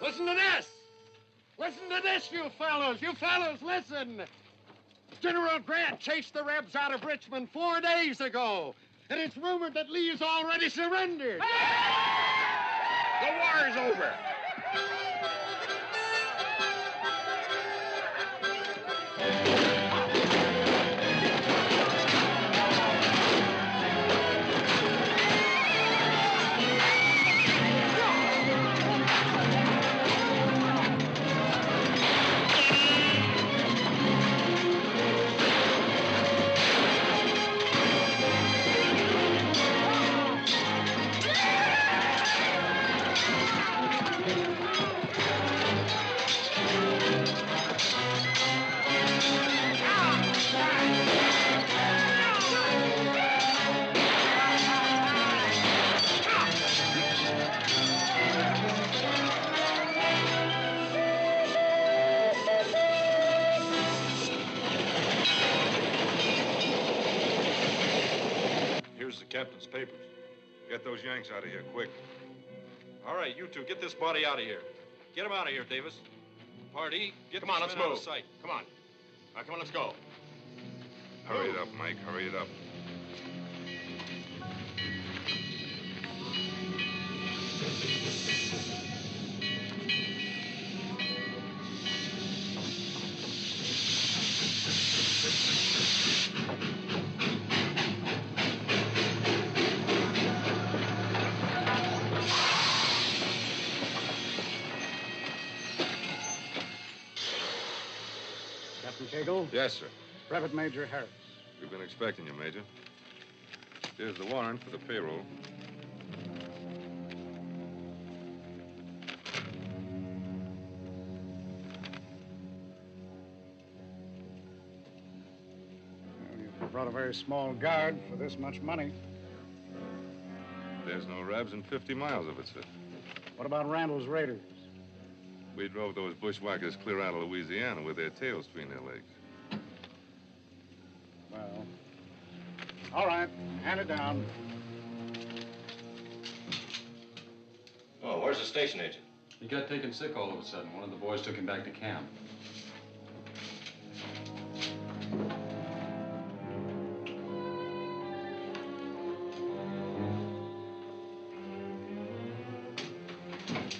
Listen to this. Listen to this, you fellows. You fellows, listen. General Grant chased the Rebs out of Richmond 4 days ago. And it's rumored that Lee's already surrendered. The war's over. Here's the captain's papers. Get those Yanks out of here, quick. All right, you two, get this body out of here. Get him out of here, Davis. Party, get Come on, let's men out move. of sight. Come on. Come on, let's go. Hurry it up, Mike, hurry it up. Captain Cagle? Yes, sir. Brevet Major Harris. We've been expecting you, Major. Here's the warrant for the payroll. Well, you brought a very small guard for this much money. There's no Rebs in 50 miles of it, sir. What about Randall's raiders? We drove those bushwhackers clear out of Louisiana with their tails between their legs. Well, all right. Hand it down. Oh, where's the station agent? He got taken sick all of a sudden. One of the boys took him back to camp.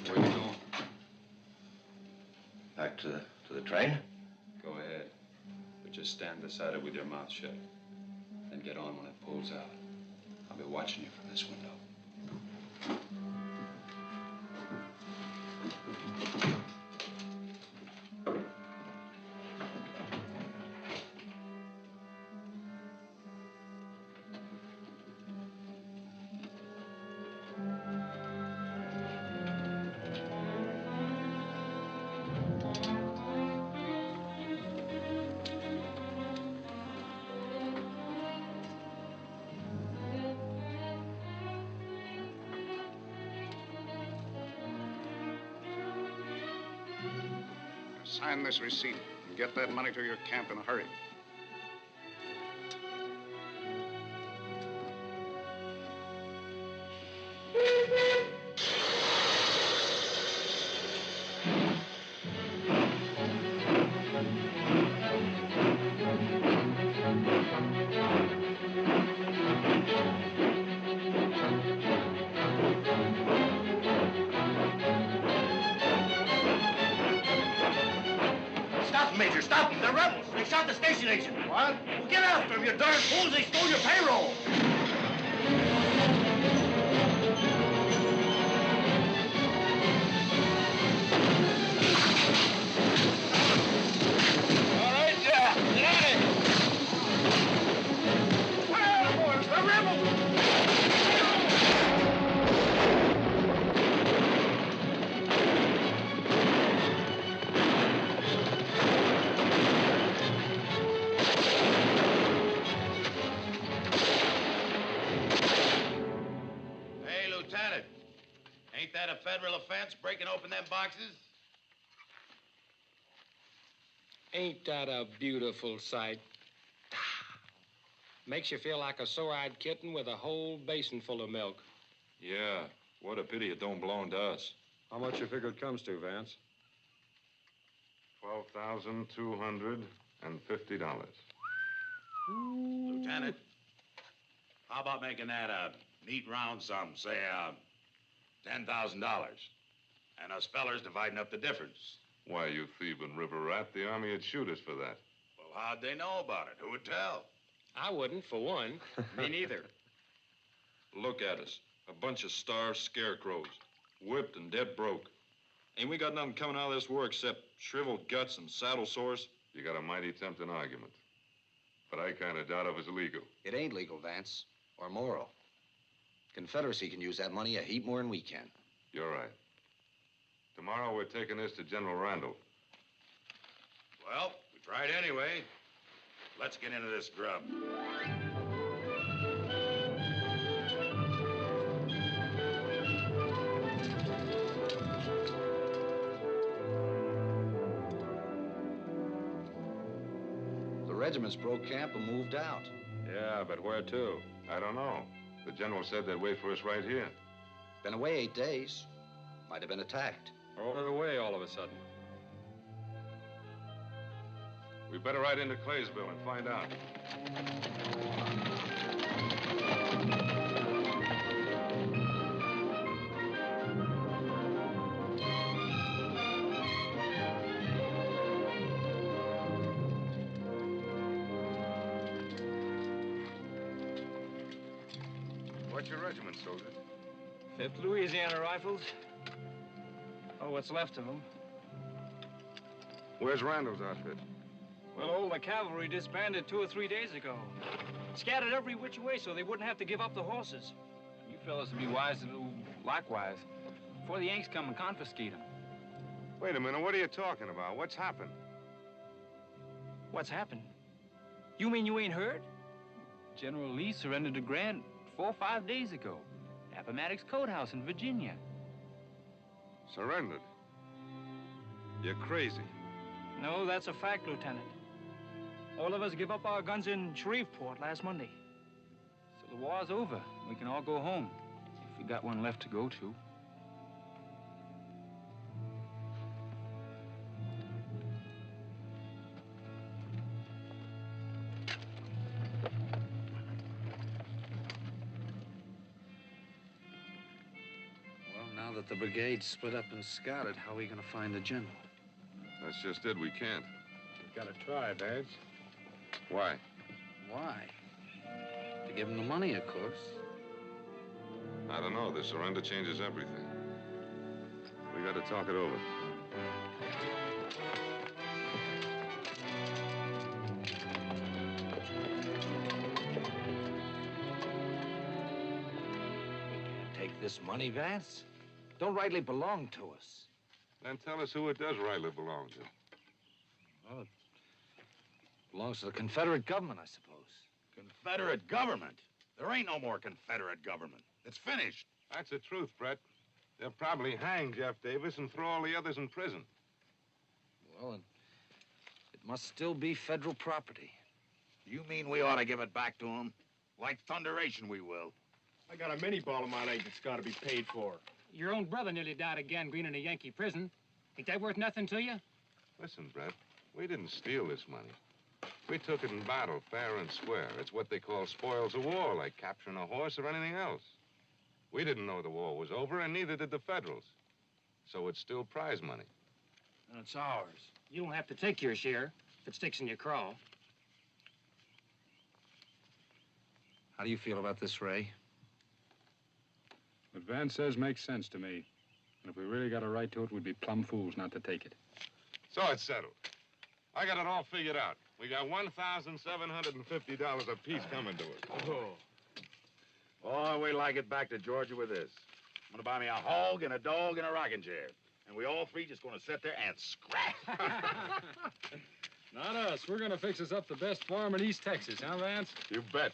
Where you going? Back to the train? Go ahead. But just stand beside it with your mouth shut. Then get on when it pulls out. I'll be watching you from this window. Sign this receipt and get that money to your camp in a hurry. Stop them, Major. Stop them. They're rebels. They shot the station agent. What? Well, get after them, you darn fools. They stole your payroll. All right, yeah. Get out of here. Well, boys, the rebels. Hey, Lieutenant. Ain't that a federal offense, breaking open them boxes? Ain't that a beautiful sight? Makes you feel like a sore-eyed kitten with a whole basin full of milk. Yeah, what a pity it don't belong to us. How much you figure it comes to, Vance? $12,250. Lieutenant, how about making that a neat round sum, say, $10,000? And us fellers dividing up the difference. Why, you thieving river rat, the Army would shoot us for that. Well, how'd they know about it? Who would tell? I wouldn't, for one. Me neither. Look at us. A bunch of starved scarecrows. Whipped and dead broke. Ain't we got nothing coming out of this war except shriveled guts and saddle sores? You got a mighty tempting argument. But I kind of doubt if it's legal. It ain't legal, Vance, or moral. Confederacy can use that money a heap more than we can. You're right. Tomorrow we're taking this to General Randall. Well, we tried anyway. Let's get into this grub. The regiments broke camp and moved out. Yeah, but where to? I don't know. The general said they'd wait for us right here. Been away 8 days. Might have been attacked. Or away all of a sudden. We better ride into Claysville and find out. What's your regiment, soldier? 5th Louisiana Rifles. Oh, what's left of them. Where's Randall's outfit? Well, all the cavalry disbanded 2 or 3 days ago. Scattered every which way so they wouldn't have to give up the horses. You fellas would be wise to do likewise before the Yanks come and confiscate them. Wait a minute, what are you talking about? What's happened? What's happened? You mean you ain't heard? General Lee surrendered to Grant 4 or 5 days ago. Appomattox Courthouse in Virginia. Surrendered? You're crazy. No, that's a fact, Lieutenant. All of us give up our guns in Shreveport last Monday. So the war's over. We can all go home, if we got one left to go to. Well, now that the brigade's split up and scouted, how are we going to find the general? That's just it, we can't. We've got to try, Vance. Why? Why? To give him the money, of course. I don't know. The surrender changes everything. We got to talk it over. Take this money, Vance? Don't rightly belong to us. Then tell us who it does rightly belong to. Well, it belongs to the Confederate government, I suppose. Confederate government? There ain't no more Confederate government. It's finished. That's the truth, Brett. They'll probably hang Jeff Davis and throw all the others in prison. Well, and it must still be federal property. You mean we ought to give it back to them? Like thunderation, we will. I got a mini ball of my leg that's got to be paid for. Your own brother nearly died of gangrene in a Yankee prison. Ain't that worth nothing to you? Listen, Brett, we didn't steal this money. We took it in battle, fair and square. It's what they call spoils of war, like capturing a horse or anything else. We didn't know the war was over, and neither did the Federals. So it's still prize money. And it's ours. You don't have to take your share if it sticks in your craw. How do you feel about this, Ray? What Vance says makes sense to me. And if we really got a right to it, we'd be plumb fools not to take it. So it's settled. I got it all figured out. We got $1,750 apiece coming to us. Oh, we like it back to Georgia with this. I'm gonna buy me a hog and a dog and a rocking chair. And we all three just gonna sit there and scrap. Not us. We're gonna fix us up the best farm in East Texas, huh, Vance? You bet.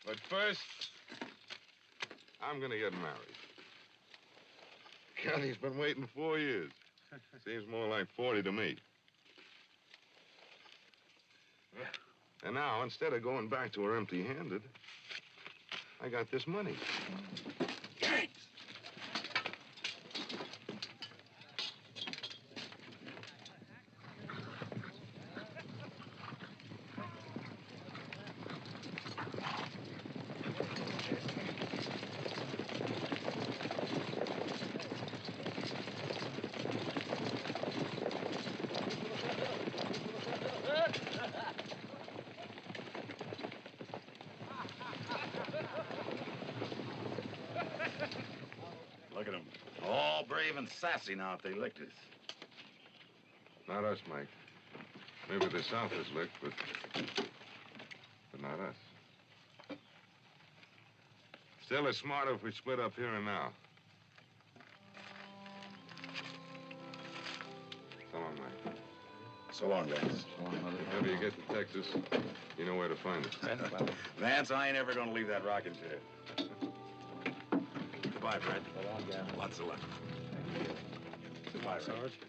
But first, I'm gonna get married. Connie's been waiting 4 years. Seems more like 40 to me. And now, instead of going back to her empty-handed, I got this money. even sassy now if they licked us. Not us, Mike. Maybe the South is licked, but not us. Still, it's smarter if we split up here and now. So long, Mike. So long, Vance. So long, Mother. If ever you get to Texas, you know where to find us. Vance, I ain't ever gonna leave that rocking chair. Goodbye, Fred. So long, Gavin. Lots of luck. Goodbye, Sarge.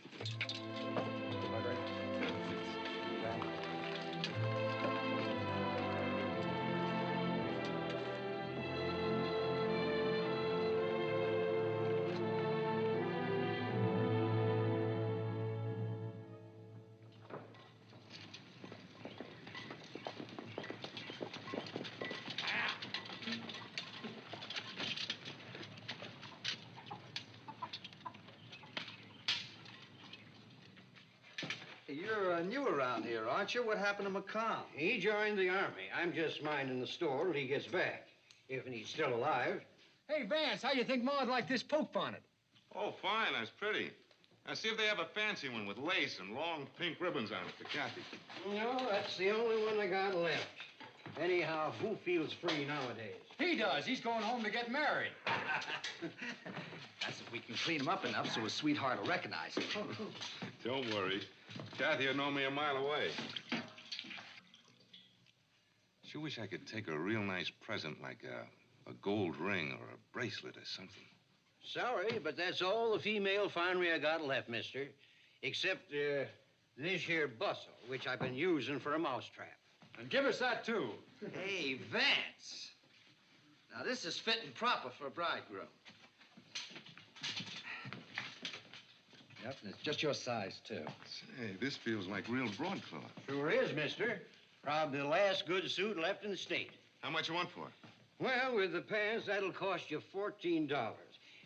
You're new around here, aren't you? What happened to McComm? He joined the Army. I'm just minding the store till he gets back, if he's still alive. Hey, Vance, how you think Ma'd like this poke bonnet? Oh, fine. That's pretty. Now, see if they have a fancy one with lace and long pink ribbons on it for Kathy. No, that's the only one I got left. Anyhow, who feels free nowadays? He does. He's going home to get married. That's if we can clean him up enough so his sweetheart will recognize him. Don't worry. Kathy will know me a mile away. Sure wish I could take a real nice present like a gold ring or a bracelet or something. Sorry, but that's all the female finery I got left, mister. Except, this here bustle, which I've been using for a mousetrap. And give us that, too. Hey, Vance. Now, this is fit and proper for a bridegroom. Yep, and it's just your size, too. Say, this feels like real broadcloth. Sure is, mister. Probably the last good suit left in the state. How much you want for it? Well, with the pants, that'll cost you $14.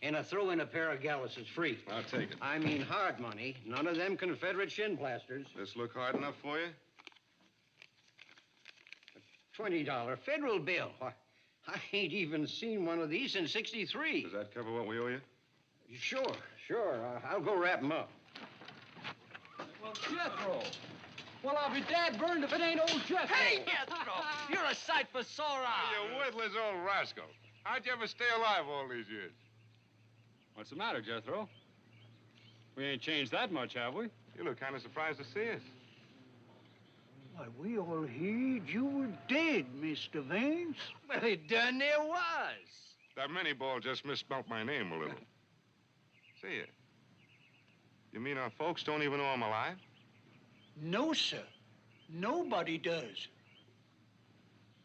And I throw in a pair of galluses free. I'll take it. I mean hard money. None of them Confederate shin plasters. This look hard enough for you? $20 federal bill. Why, I ain't even seen one of these since '63. Does that cover what we owe you? Sure. I'll go wrap 'em up. Well, Jethro. Well, I'll be dad burned if it ain't old Jethro. Hey, Jethro! You're a sight for sore eyes. You worthless old rascal. How'd you ever stay alive all these years? What's the matter, Jethro? We ain't changed that much, have we? You look kind of surprised to see us. Why, we all heard you were dead, Mr. Vance. Well, it done there was. That mini ball just misspelled my name a little. See it. You mean our folks don't even know I'm alive? No, sir. Nobody does.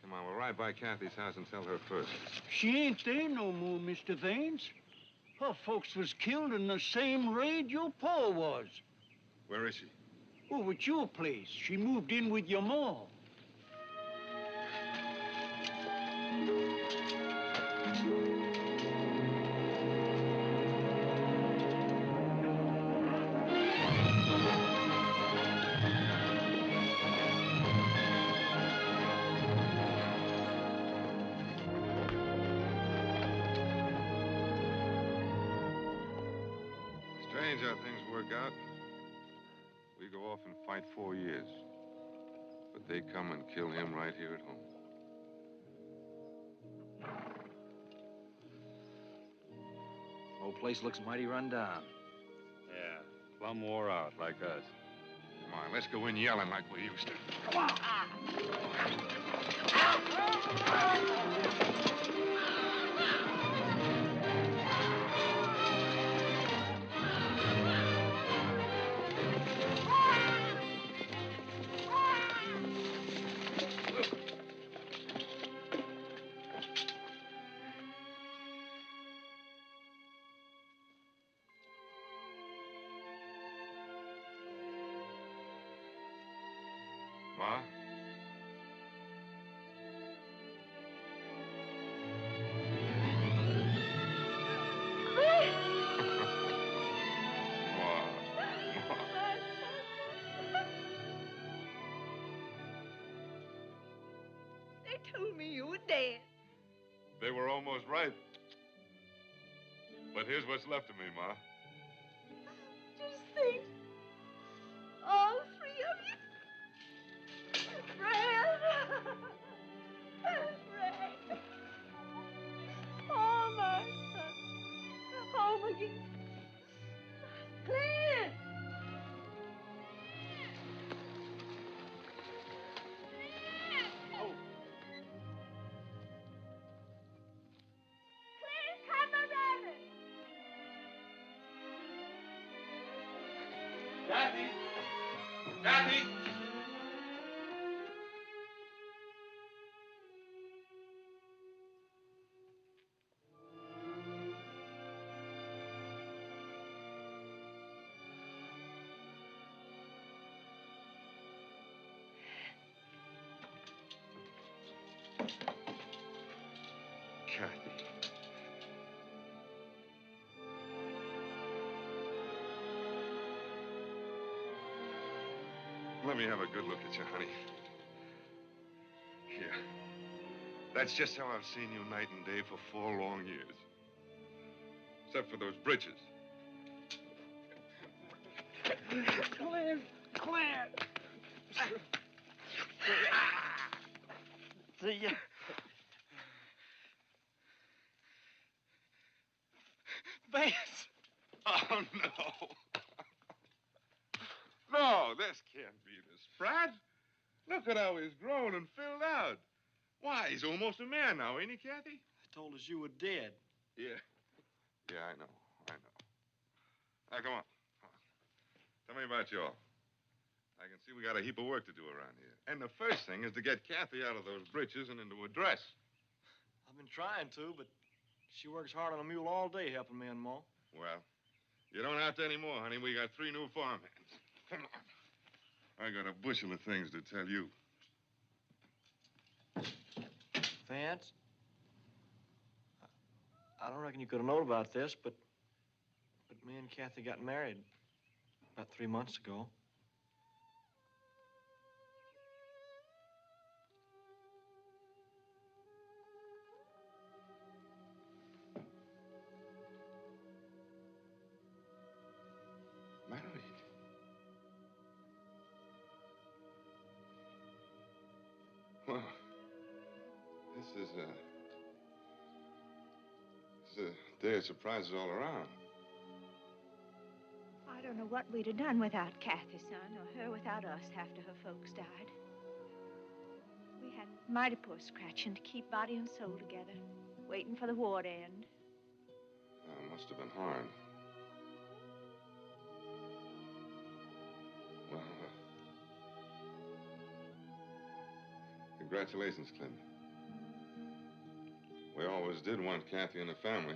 Come on, we'll ride by Kathy's house and tell her first. She ain't there no more, Mr. Vance. Her folks was killed in the same raid your pa was. Where is she? Over at your place. She moved in with your ma. Strange how things work out. We go off and fight 4 years. But they come and kill him right here at home. Whole place looks mighty run down. Yeah, plumb wore out like us. Come on, let's go in yelling like we used to. Come on. Ma? They told me you were dead. They were almost right. But here's what's left of me, Ma. Kathy! Kathy! Kathy. Let me have a good look at you, honey. Here. That's just how I've seen you night and day for 4 long years. Except for those britches. Clint! See ya. Vance! Oh, no. No, this can't be the Sprat. Look at how he's grown and filled out. Why, he's almost a man now, ain't he, Kathy? I told us you were dead. Yeah. Yeah, I know. Now, come on. Tell me about you all. I can see we got a heap of work to do around here. And the first thing is to get Kathy out of those breeches and into a dress. I've been trying to, but she works hard on a mule all day helping me and Ma. Well, you don't have to anymore, honey. We got 3 new farmhands. Come on. I got a bushel of things to tell you. Vance? I don't reckon you could have known about this, but me and Kathy got married about 3 months ago. Married? Well, this is a day of surprises all around. I don't know what we'd have done without Kathy, son, or her without us after her folks died. We had mighty poor scratching to keep body and soul together, waiting for the war to end. It must have been hard. Well, congratulations, Clint. We always did want Kathy in the family,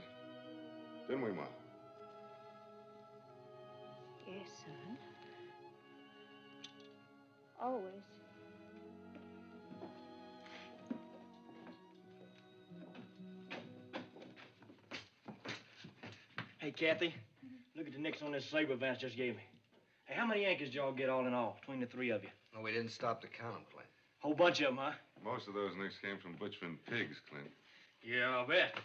didn't we, Ma? Yes, son. Always. Hey, Kathy, look at the nicks on this saber Vance just gave me. Hey, how many Yankees did y'all get all in all, between the 3 of you? No, we didn't stop to count them, Clint. Whole bunch of them, huh? Most of those nicks came from butchering pigs, Clint. Yeah, I'll bet.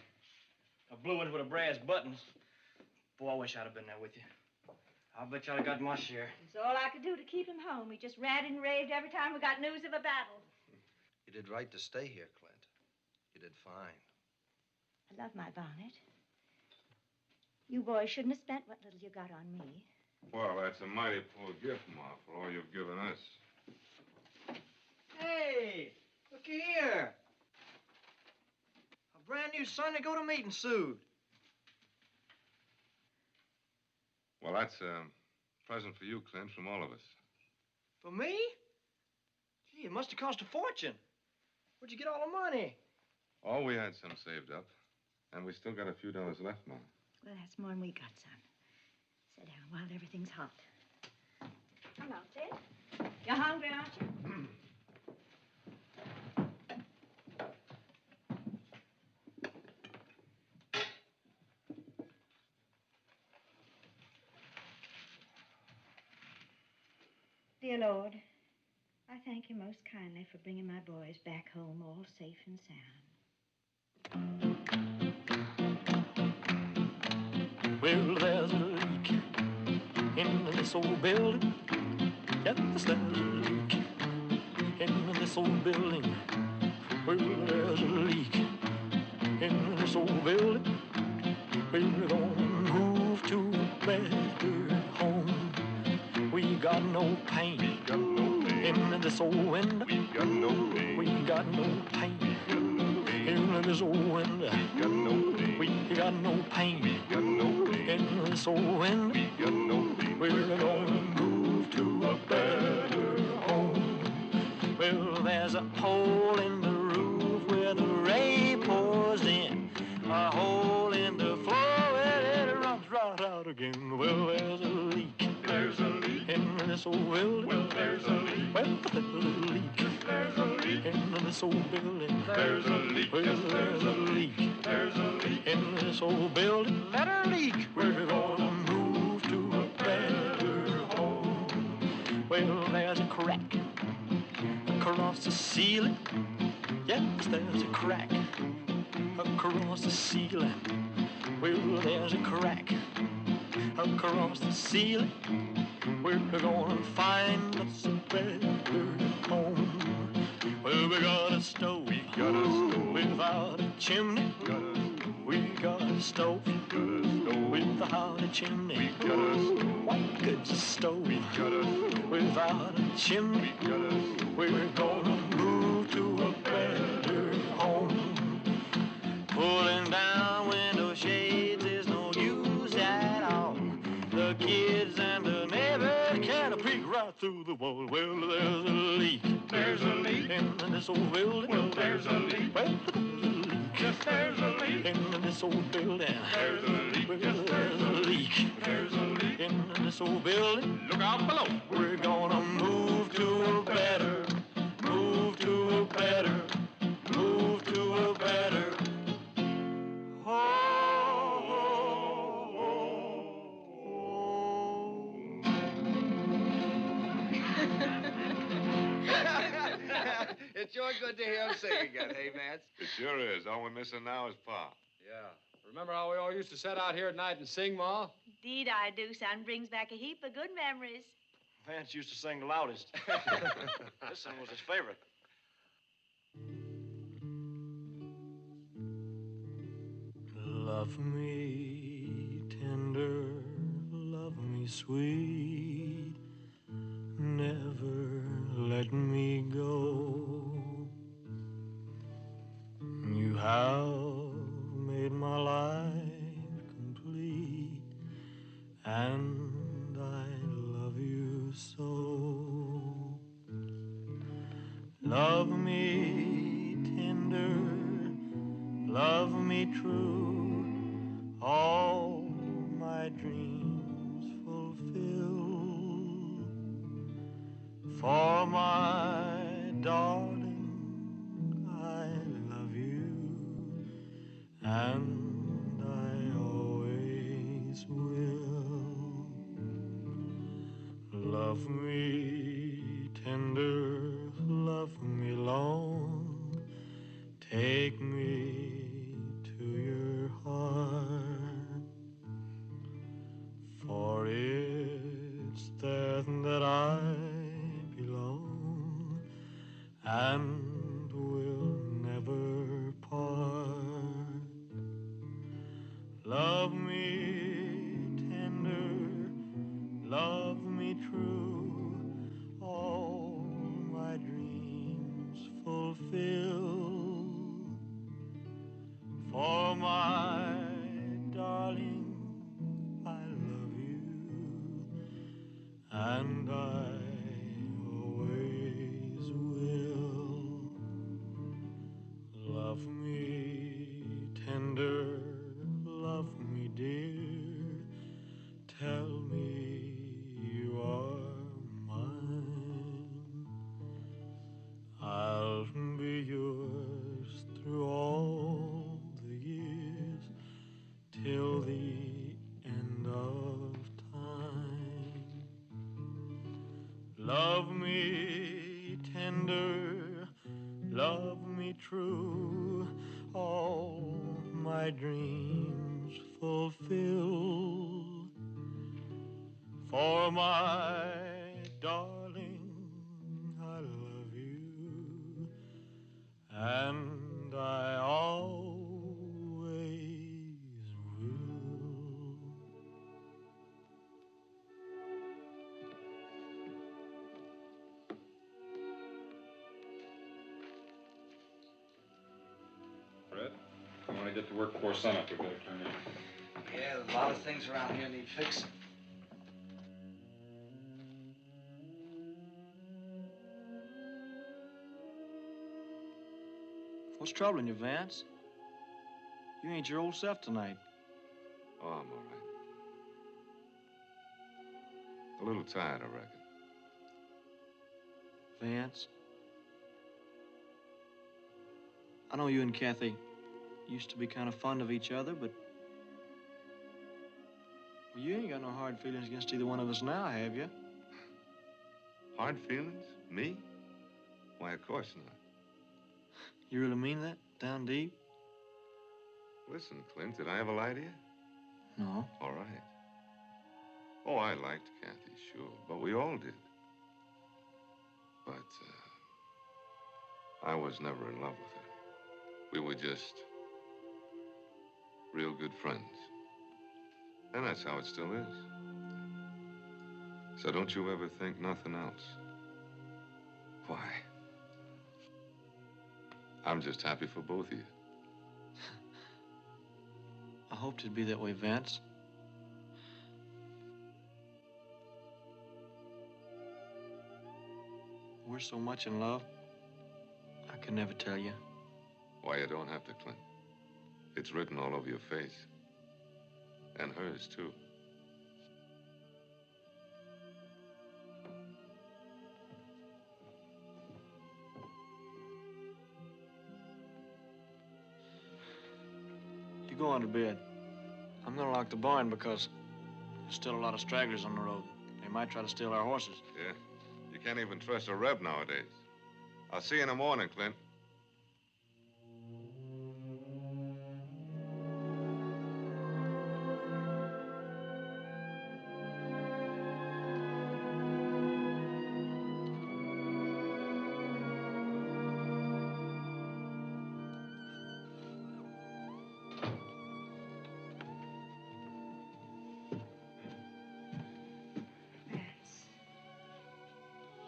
I blew it with the brass buttons. Boy, I wish I'd have been there with you. I'll bet y'all got my share. It's all I could do to keep him home. He just ranted and raved every time we got news of a battle. You did right to stay here, Clint. You did fine. I love my bonnet. You boys shouldn't have spent what little you got on me. Well, that's a mighty poor gift, Ma, for all you've given us. Hey, looky here. A brand new Sunday go-to-meeting suit. Well, that's a present for you, Clint, from all of us. For me? Gee, it must have cost a fortune. Where'd you get all the money? Oh, we had some saved up. And we still got a few dollars left, Ma. Well, that's more than we got, son. Sit down while everything's hot. Come on, Ted. You're hungry, aren't you? Dear Lord, I thank you most kindly for bringing my boys back home all safe and sound. Well, there's a leak in this old building. Yes, there's a leak in this old building. Well, there's a leak in this old building. We're gonna move to a better home. We got no pain in this old window. We got no pain. We got no pain in this old window. We got no pain. We got no pain in this old window. We got no pain. We're gonna move hole in the roof where the rain pours in. A hole in the floor where it runs right out again. Well, there's a leak. There's a leak in this old building. Well, there's a leak. Well, there's a leak. There's a leak in this old building. There's a leak. Well, there's a leak. There's a leak in this old building. Let her leak. We're gonna move to a better home. Well, there's a crack across the ceiling. Yes, there's a crack across the ceiling. Well, there's a crack across the ceiling. We're gonna find us a better home. Well, we got a stove, without a chimney. We got a stove, without a chimney. Why good's a stove, without a chimney? We're gonna move to a better home. Pulling down window shades is no use at all. The kids and the neighbors can't peek right through the wall. Well, there's a leak. There's a leak in this old building. Well, there's a leak. Well, there's a leak. Yes, there's a leak in this old building. There's a leak. Well, there's a leak. There's a leak in this old building. Look out below. We're gonna move to a better, move to a better, move to a better It's sure good to hear him sing again, hey, Vance? It sure is. All we're missing now is Pa. Yeah. Remember how we all used to sit out here at night and sing, Ma? Indeed I do, son. Brings back a heap of good memories. Vance used to sing the loudest. This one was his favorite. Love me tender, love me sweet, never let me go. You have made my life complete, and I love you so. Love me tender, love me true, all my dreams fulfill. For my darling, I love you, and I always will. Love me tender, love me long, take me to your heart, for it's there that I belong and will never part. Love me tender, love me true, all my dreams fulfill. For my darling, I love you, and I always will. Love me tender, love me dear, tell me you are mine. I'll be yours through all the years, till the end of time. Love me tender, love me true, all my dreams fulfill. For my darling, I love you, and I always will. Fred, I want to get to work before sunup. We better turn in. Yeah, a lot of things around here need fixing. What's troubling you, Vance? You ain't your old self tonight. Oh, I'm all right. A little tired, I reckon. Vance, I know you and Kathy used to be kind of fond of each other, but well, you ain't got no hard feelings against either one of us now, have you? Hard feelings? Me? Why, of course not. You really mean that? Down deep? Listen, Clint, did I ever lie to you? No. All right. Oh, I liked Kathy, sure, but we all did. But, I was never in love with her. We were just real good friends. And that's how it still is. So don't you ever think nothing else. Why? I'm just happy for both of you. I hoped it'd be that way, Vance. We're so much in love, I could never tell you. Why, you don't have to, Clint. It's written all over your face. And hers, too. You go on to bed. I'm gonna lock the barn because there's still a lot of stragglers on the road. They might try to steal our horses. Yeah? You can't even trust a reb nowadays. I'll see you in the morning, Clint.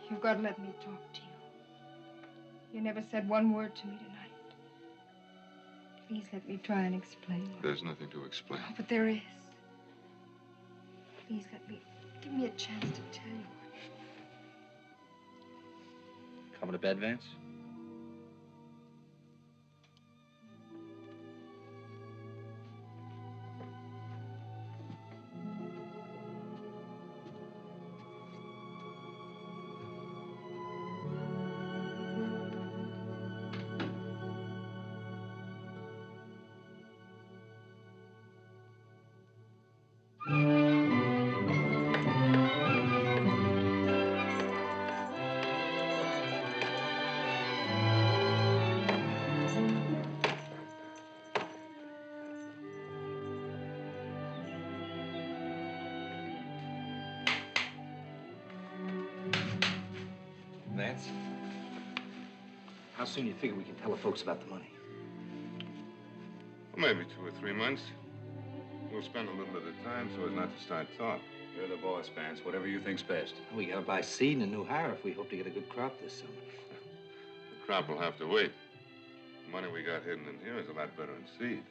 You've got to let me talk to you. You never said one word to me tonight. Please let me try and explain. There's nothing to explain. Oh, but there is. Please give me a chance to tell you. Coming to bed, Vance? Vance? How soon do you figure we can tell the folks about the money? Well, maybe 2 or 3 months. We'll spend a little at a time so as not to start talk. You're the boss, Vance. Whatever you think's best. We gotta buy seed and a new harrow if we hope to get a good crop this summer. The crop will have to wait. The money we got hidden in here is a lot better than seed.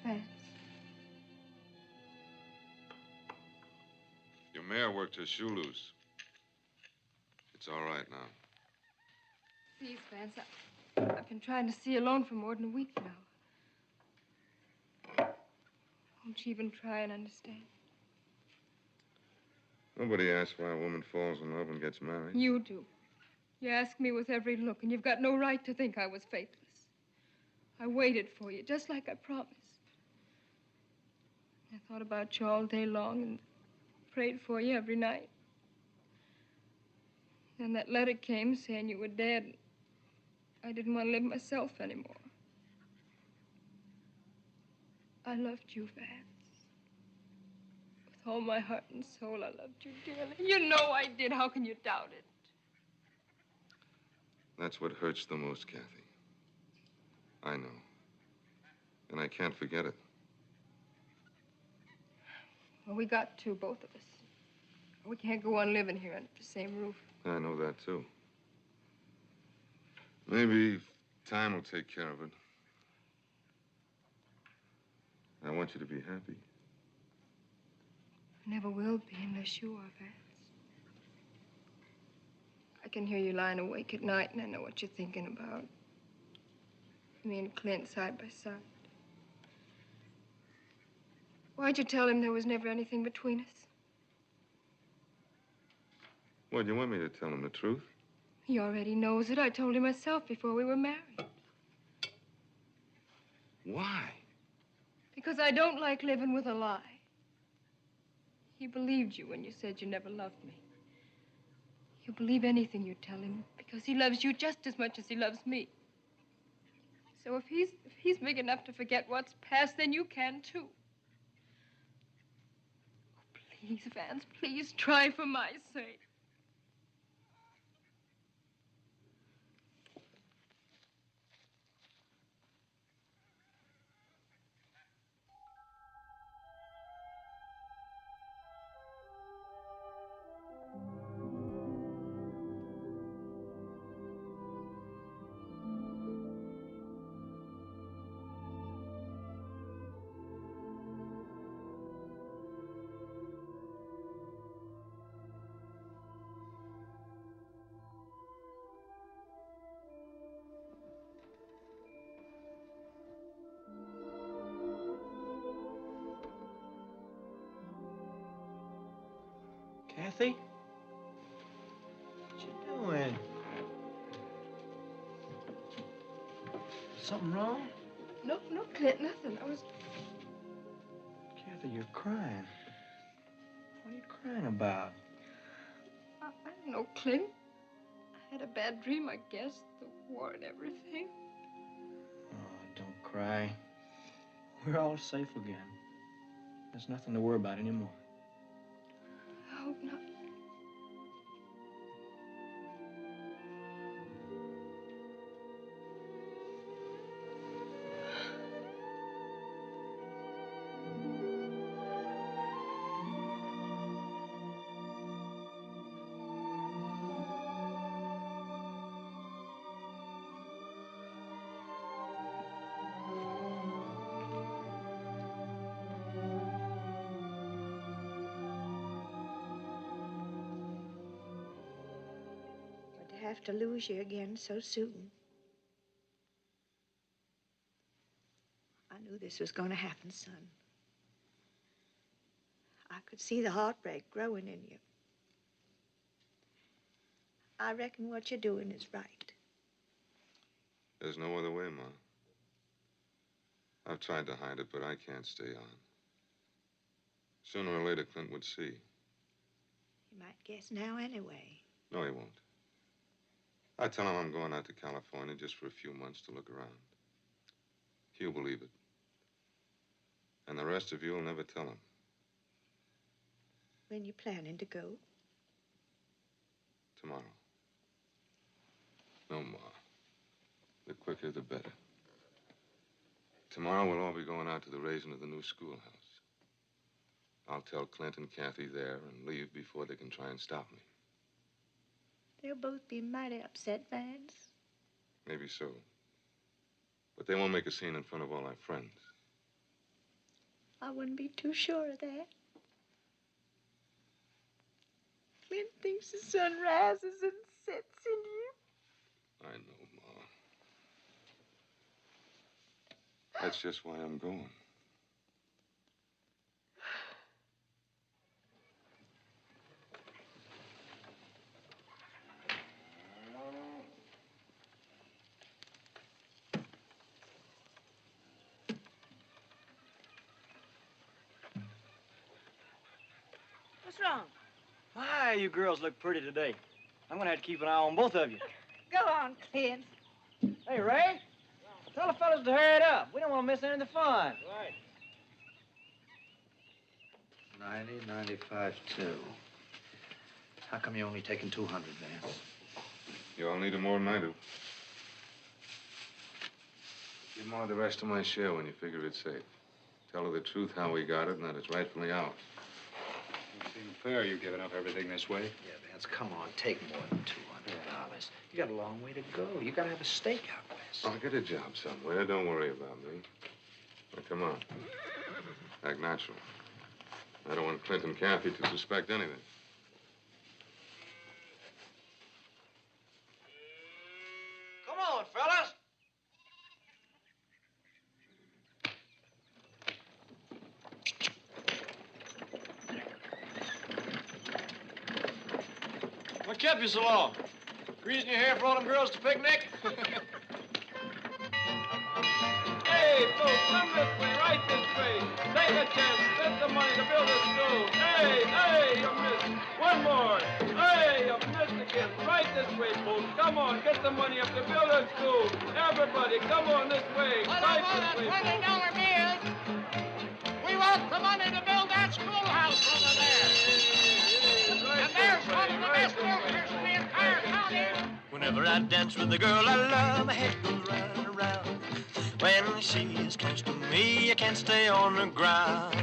Vance. Your mare worked her shoe loose. It's all right now. Please, Vance, I've been trying to see you alone for more than a week now. Won't you even try and understand? Nobody asks why a woman falls in love and gets married. You do. You ask me with every look, and you've got no right to think I was faithless. I waited for you, just like I promised. I thought about you all day long and prayed for you every night. Then that letter came saying you were dead. I didn't want to live myself anymore. I loved you, Vance. With all my heart and soul, I loved you dearly. You know I did. How can you doubt it? That's what hurts the most, Kathy. I know. And I can't forget it. Well, we got to, both of us. We can't go on living here under the same roof. I know that, too. Maybe time will take care of it. I want you to be happy. I never will be unless you are, Vance. I can hear you lying awake at night, and I know what you're thinking about. Me and Clint side by side. Why'd you tell him there was never anything between us? What, you want me to tell him the truth? He already knows it. I told him myself before we were married. Why? Because I don't like living with a lie. He believed you when you said you never loved me. He'll believe anything you tell him because he loves you just as much as he loves me. So if he's big enough to forget what's past, then you can too. Oh, please, Vance, please try for my sake. Kathy? What you doing? Something wrong? No, Clint, nothing. I was... Kathy, you're crying. What are you crying about? I don't know, Clint. I had a bad dream, I guess. The war and everything. Oh, don't cry. We're all safe again. There's nothing to worry about anymore. I hope not. Have to lose you again so soon. I knew this was going to happen, son. I could see the heartbreak growing in you. I reckon what you're doing is right. There's no other way, Ma. I've tried to hide it, but I can't stay on. Sooner or later, Clint would see. You might guess now anyway. No, he won't. I tell him I'm going out to California just for a few months to look around. He'll believe it. And the rest of you will never tell him. When you planning to go? Tomorrow. No, Ma. The quicker, the better. Tomorrow we'll all be going out to the raising of the new schoolhouse. I'll tell Clint and Kathy there and leave before they can try and stop me. They'll both be mighty upset, Vance. Maybe so. But they won't make a scene in front of all our friends. I wouldn't be too sure of that. Clint thinks the sun rises and sets in you. I know, Ma. That's just why I'm going. What's wrong? My, you girls look pretty today. I'm gonna have to keep an eye on both of you. Go on, Clint. Hey, Ray. Tell the fellas to hurry it up. We don't want to miss any of the fun. Right. 90, 95, 2. How come you're only taking 200, Vance? You all need it more than I do. Give Ma the rest of my share when you figure it's safe. Tell her the truth, how we got it, and that it's rightfully ours. It seems fair you giving up everything this way. Yeah, Vance, come on. Take more than $200. You got a long way to go. You got to have a stake out west. I'll get a job somewhere. Don't worry about me. Now, come on. Act natural. I don't want Clint and Kathy to suspect anything. Come on, fellas. What kept you so long? Greasing your hair for all them girls to picnic? Hey, folks, come this way, right this way. Take a chance, spend some money to build this school. Hey, you missed. One more. Hey, you missed again. Right this way, folks. Come on, get the money up to build a school. Everybody, come on this way. Right this way. $20 bills. We want the money to build that schoolhouse over there. And there's one of the best builders in the entire county. Whenever I dance with the girl I love, my head goes round and round. When she's close to me, I can't stay on the ground.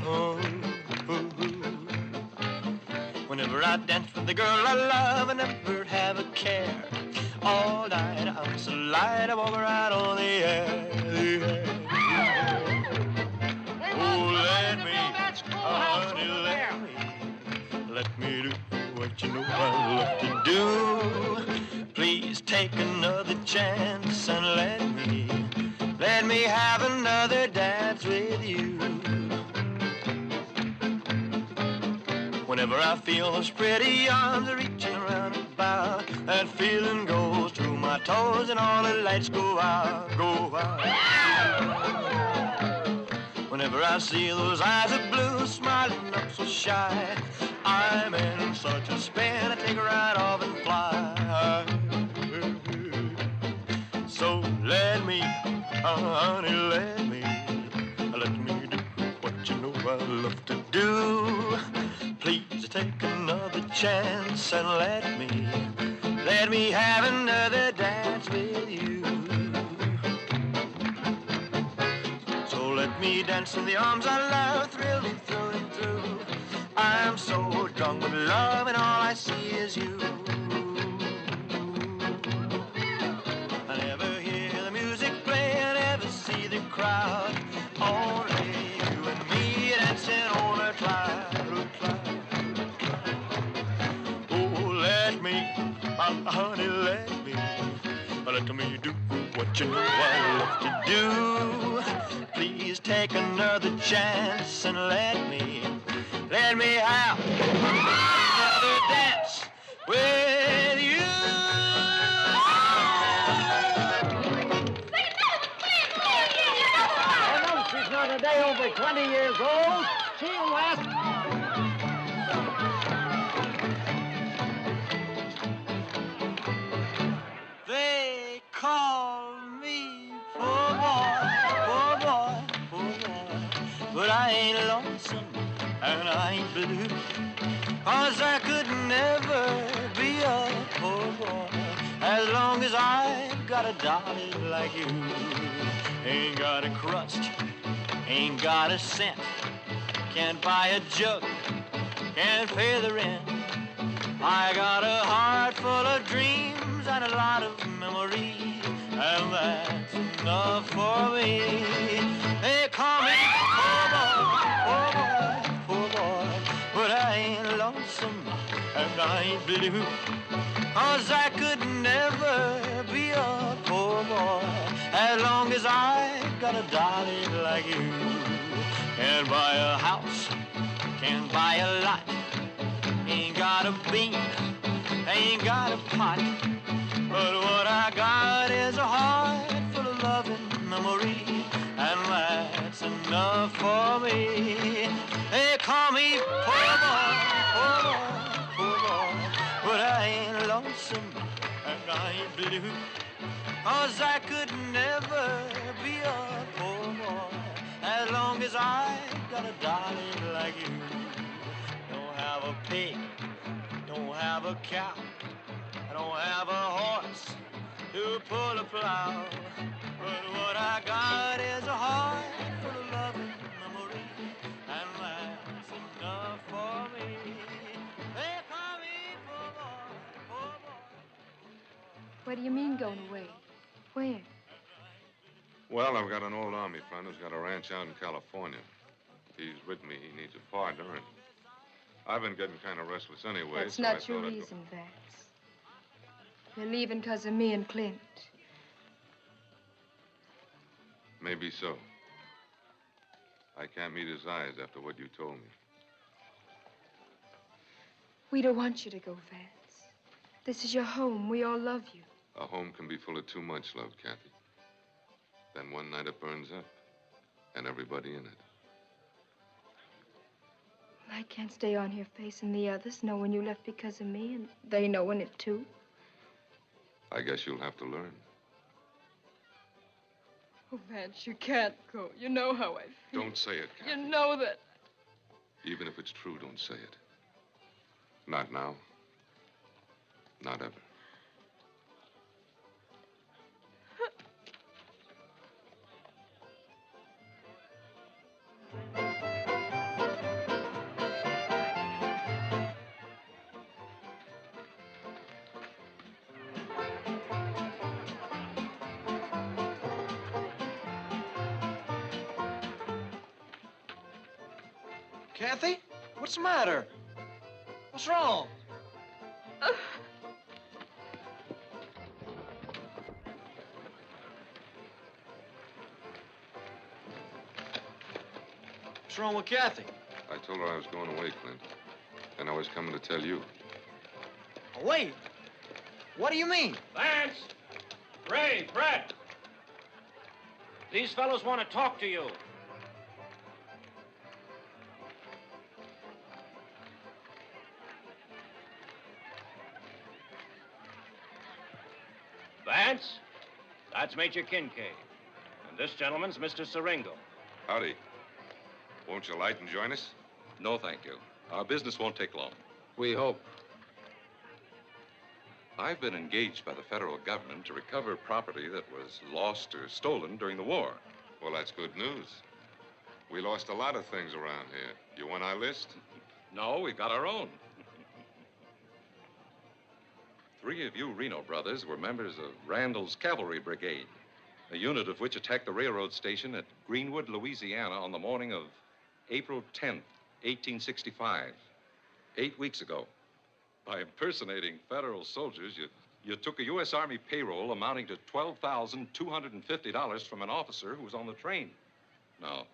Whenever I dance with the girl I love, I never have a care. All night I'm so light, I walk right on the air. Oh, let me, honey, let me do what you know I love to do. Please take another chance and let me have another dance with you. Whenever I feel those pretty arms reaching around about, that feeling goes through my toes and all the lights go out, go out. Whenever I see those eyes of blue smiling up so shy, I'm in such a spin, I take a ride off and fly. So let me, honey, let me do what you know I love to do. Please take another chance and let me have another dance with you. So let me dance in the arms I love, thrill me through and through. I'm so drunk with love and all I see is you. I never hear the music play, I never see the crowd. Only you and me dancing on a cloud. Oh, let me, honey, let me do what you know I love to do. Please take another chance and let me have another dance with you. I know she's not a day over 20 years old. She'll last. They call me poor boy, poor boy, poor boy. But I ain't lonesome and I ain't blue. 'Cause I could never be a poor boy as long as I got a darling like you. Ain't got a crust, ain't got a cent. Can't buy a jug, can't pay the rent. I got a heart full of dreams and a lot of memories, and that's enough for me. They call me poor boy, poor boy, poor boy, but I ain't lonesome and I ain't blue. 'Cause I could never be a poor boy as long as I got a darling like you. Can't buy a house, can't buy a lot. Ain't got a bean, ain't got a pot. But what I got is a heart full of loving memory, and that's enough for me. They call me poor boy, poor boy, poor boy, but I ain't lonesome and I ain't blue. 'Cause I could never be a poor boy as long as I got a darling like you. Don't have a pig, don't have a cow, I don't have a horse to pull a plow, but what I got is a heart full of loving memory, and that's enough for me. They call me poor boy, poor boy. What do you mean going away? Where? Well, I've got an old Army friend who's got a ranch out in California. He's written me he needs a partner, and I've been getting kind of restless anyway. That's so I not your thought I'd go- reason, Vance. You're leaving because of me and Clint. Maybe so. I can't meet his eyes after what you told me. We don't want you to go, Vance. This is your home. We all love you. A home can be full of too much love, Kathy. Then one night it burns up, and everybody in it. I can't stay on here facing the others, knowing you left because of me, and they knowing it too. I guess you'll have to learn. Oh, Vance, you can't go. You know how I feel. Don't say it, Kathy. You know that. Even if it's true, don't say it. Not now. Not ever. Kathy? What's the matter? What's wrong? What's wrong with Kathy? I told her I was going away, Clint. And I was coming to tell you. Wait. What do you mean? Vance! Ray, Brett! These fellows want to talk to you. Vance, that's Major Kincaid. And this gentleman's Mr. Siringo. Howdy. Won't you light and join us? No, thank you. Our business won't take long. We hope. I've been engaged by the federal government to recover property that was lost or stolen during the war. Well, that's good news. We lost a lot of things around here. You want our list? No, we've got our own. 3 of you Reno brothers were members of Randall's Cavalry Brigade, a unit of which attacked the railroad station at Greenwood, Louisiana on the morning of April 10th, 1865, 8 weeks ago. By impersonating federal soldiers, you took a U.S. Army payroll amounting to $12,250 from an officer who was on the train. Now,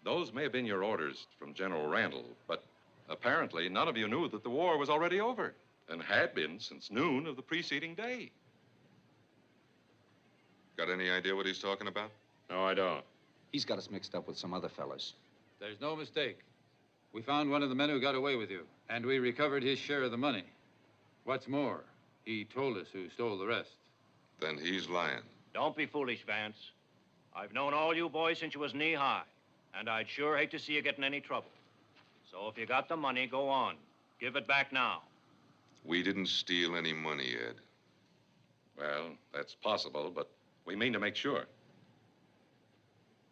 those may have been your orders from General Randall, but apparently none of you knew that the war was already over and had been since noon of the preceding day. Got any idea what he's talking about? No, I don't. He's got us mixed up with some other fellas. There's no mistake. We found one of the men who got away with you, and we recovered his share of the money. What's more, he told us who stole the rest. Then he's lying. Don't be foolish, Vance. I've known all you boys since you was knee-high, and I'd sure hate to see you get in any trouble. So if you got the money, go on. Give it back now. We didn't steal any money, Ed. Well, that's possible, but we mean to make sure.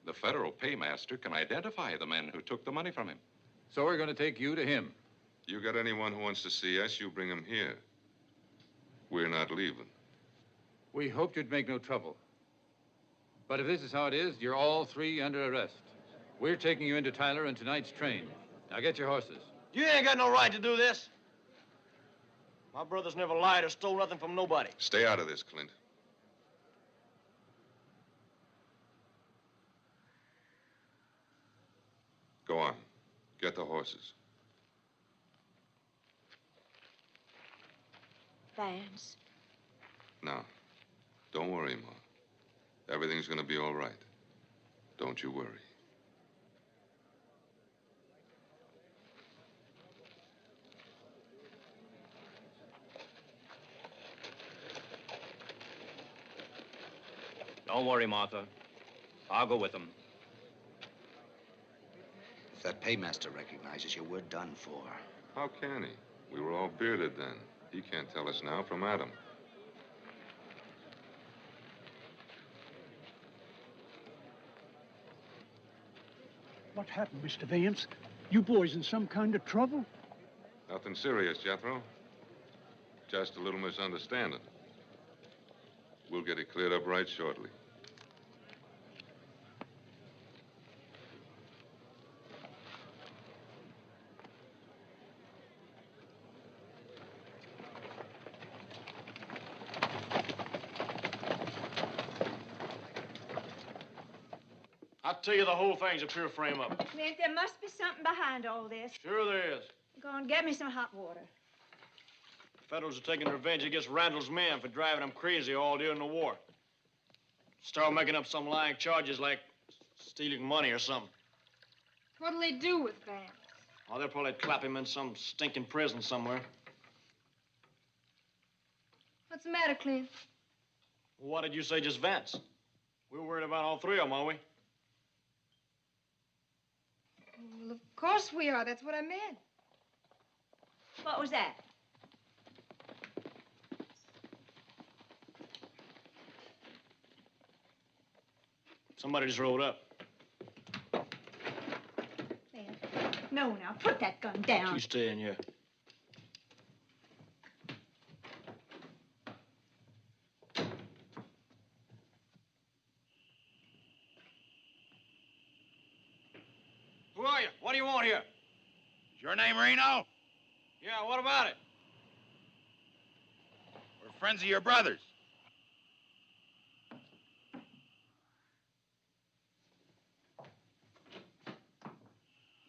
The federal paymaster can identify the men who took the money from him. So we're going to take you to him. You got anyone who wants to see us, you bring him here. We're not leaving. We hoped you'd make no trouble. But if this is how it is, you're all 3 under arrest. We're taking you into Tyler in tonight's train. Now get your horses. You ain't got no right to do this. My brother's never lied or stole nothing from nobody. Stay out of this, Clint. Go on. Get the horses. Vance. Now, don't worry, Ma. Everything's gonna be all right. Don't you worry. Don't worry, Martha. I'll go with them. If that paymaster recognizes you, we're done for. How can he? We were all bearded then. He can't tell us now from Adam. What happened, Mr. Vance? You boys in some kind of trouble? Nothing serious, Jethro. Just a little misunderstanding. We'll get it cleared up right shortly. I'll tell you the whole thing's a pure frame-up. Clint, there must be something behind all this. Sure there is. Go on, get me some hot water. The Federals are taking revenge against Randall's men for driving them crazy all during the war. Start making up some lying charges like stealing money or something. What'll they do with Vance? Oh, they'll probably clap him in some stinking prison somewhere. What's the matter, Clint? Well, what did you say, just Vance? We're worried about all three of them, are we? Well, of course we are. That's what I meant. What was that? Somebody just rolled up. No, now, put that gun down. You stay in here. Who are you? What do you want here? Is your name Reno? Yeah, what about it? We're friends of your brother's.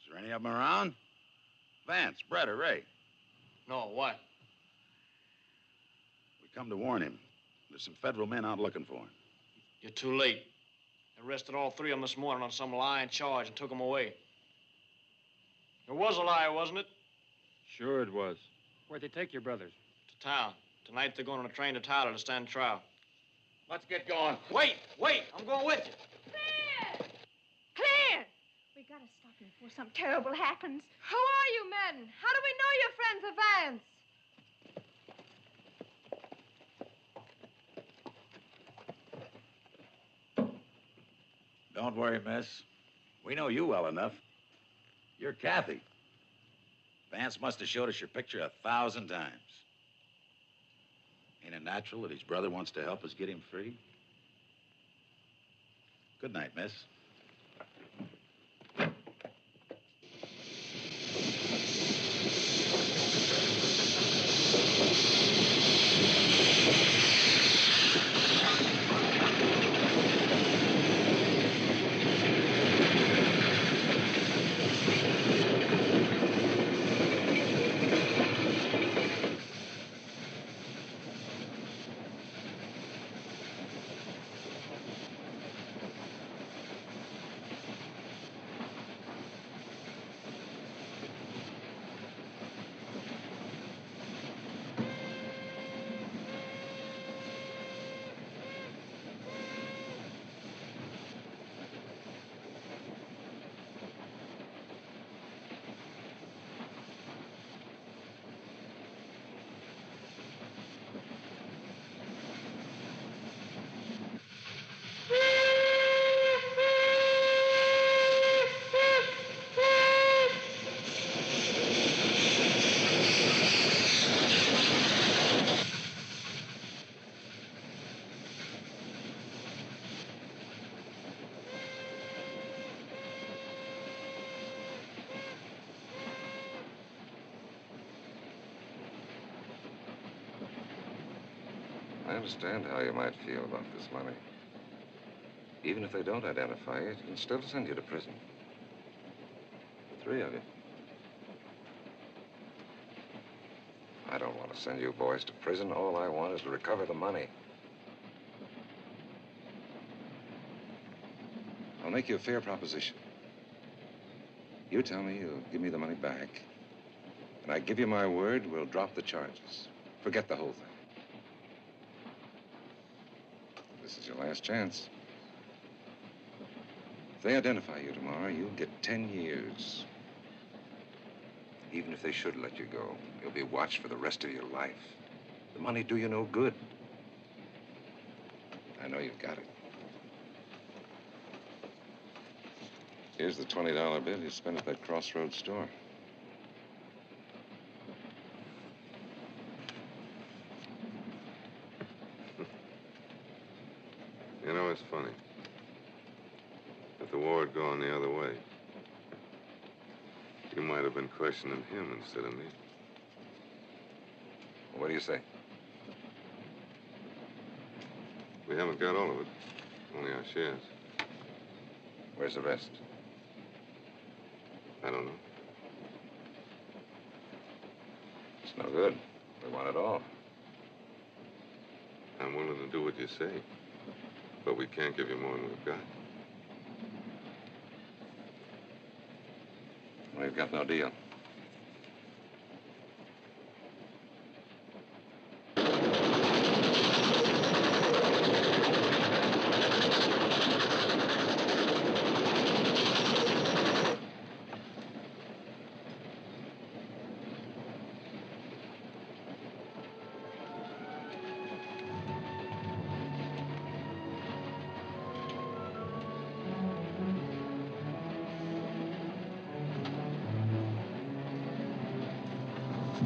Is there any of them around? Vance, Brett, or Ray? No, what? We come to warn him. There's some federal men out looking for him. You're too late. Arrested all three of them this morning on some lying charge and took them away. It was a lie, wasn't it? Sure it was. Where'd they take your brothers? To town. Tonight they're going on a train to Tyler to stand trial. Let's get going. Wait! I'm going with you. Clear! We gotta stop him before something terrible happens. Who are you men? How do we know you're friends of Vance? Don't worry, miss. We know you well enough. You're Kathy. Vance must have showed us your picture 1,000 times. Ain't it natural that his brother wants to help us get him free? Good night, miss. I understand how you might feel about this money. Even if they don't identify you, it can still send you to prison. The three of you. I don't want to send you boys to prison. All I want is to recover the money. I'll make you a fair proposition. You tell me you'll give me the money back, and I give you my word we'll drop the charges. Forget the whole thing. This is your last chance. If they identify you tomorrow, you'll get 10 years. Even if they should let you go, you'll be watched for the rest of your life. The money do you no good. I know you've got it. Here's the $20 bill you spent at that Crossroads store. You know, it's funny. If the war had gone the other way, you might have been questioning him instead of me. What do you say? We haven't got all of it. Only our shares. Where's the rest? I don't know. It's no good. We want it all. I'm willing to do what you say. But we can't give you more than we've got. We've got no deal.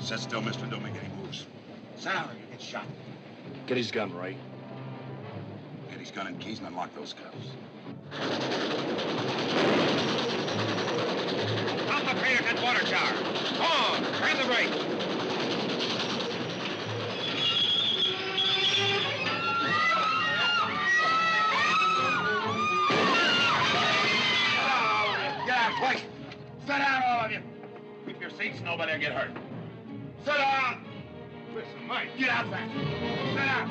Sit still, mister. Don't make any moves. Sit down or you get shot. Get his gun, Ray. Get his gun and keys and unlock those cuffs. Stop the train at that water tower. Go on, grab the brake. Get out, quick! Sit down, all of you. Keep your seats, nobody will get hurt. Sit down! Listen, Mike, get out fast. Sit down.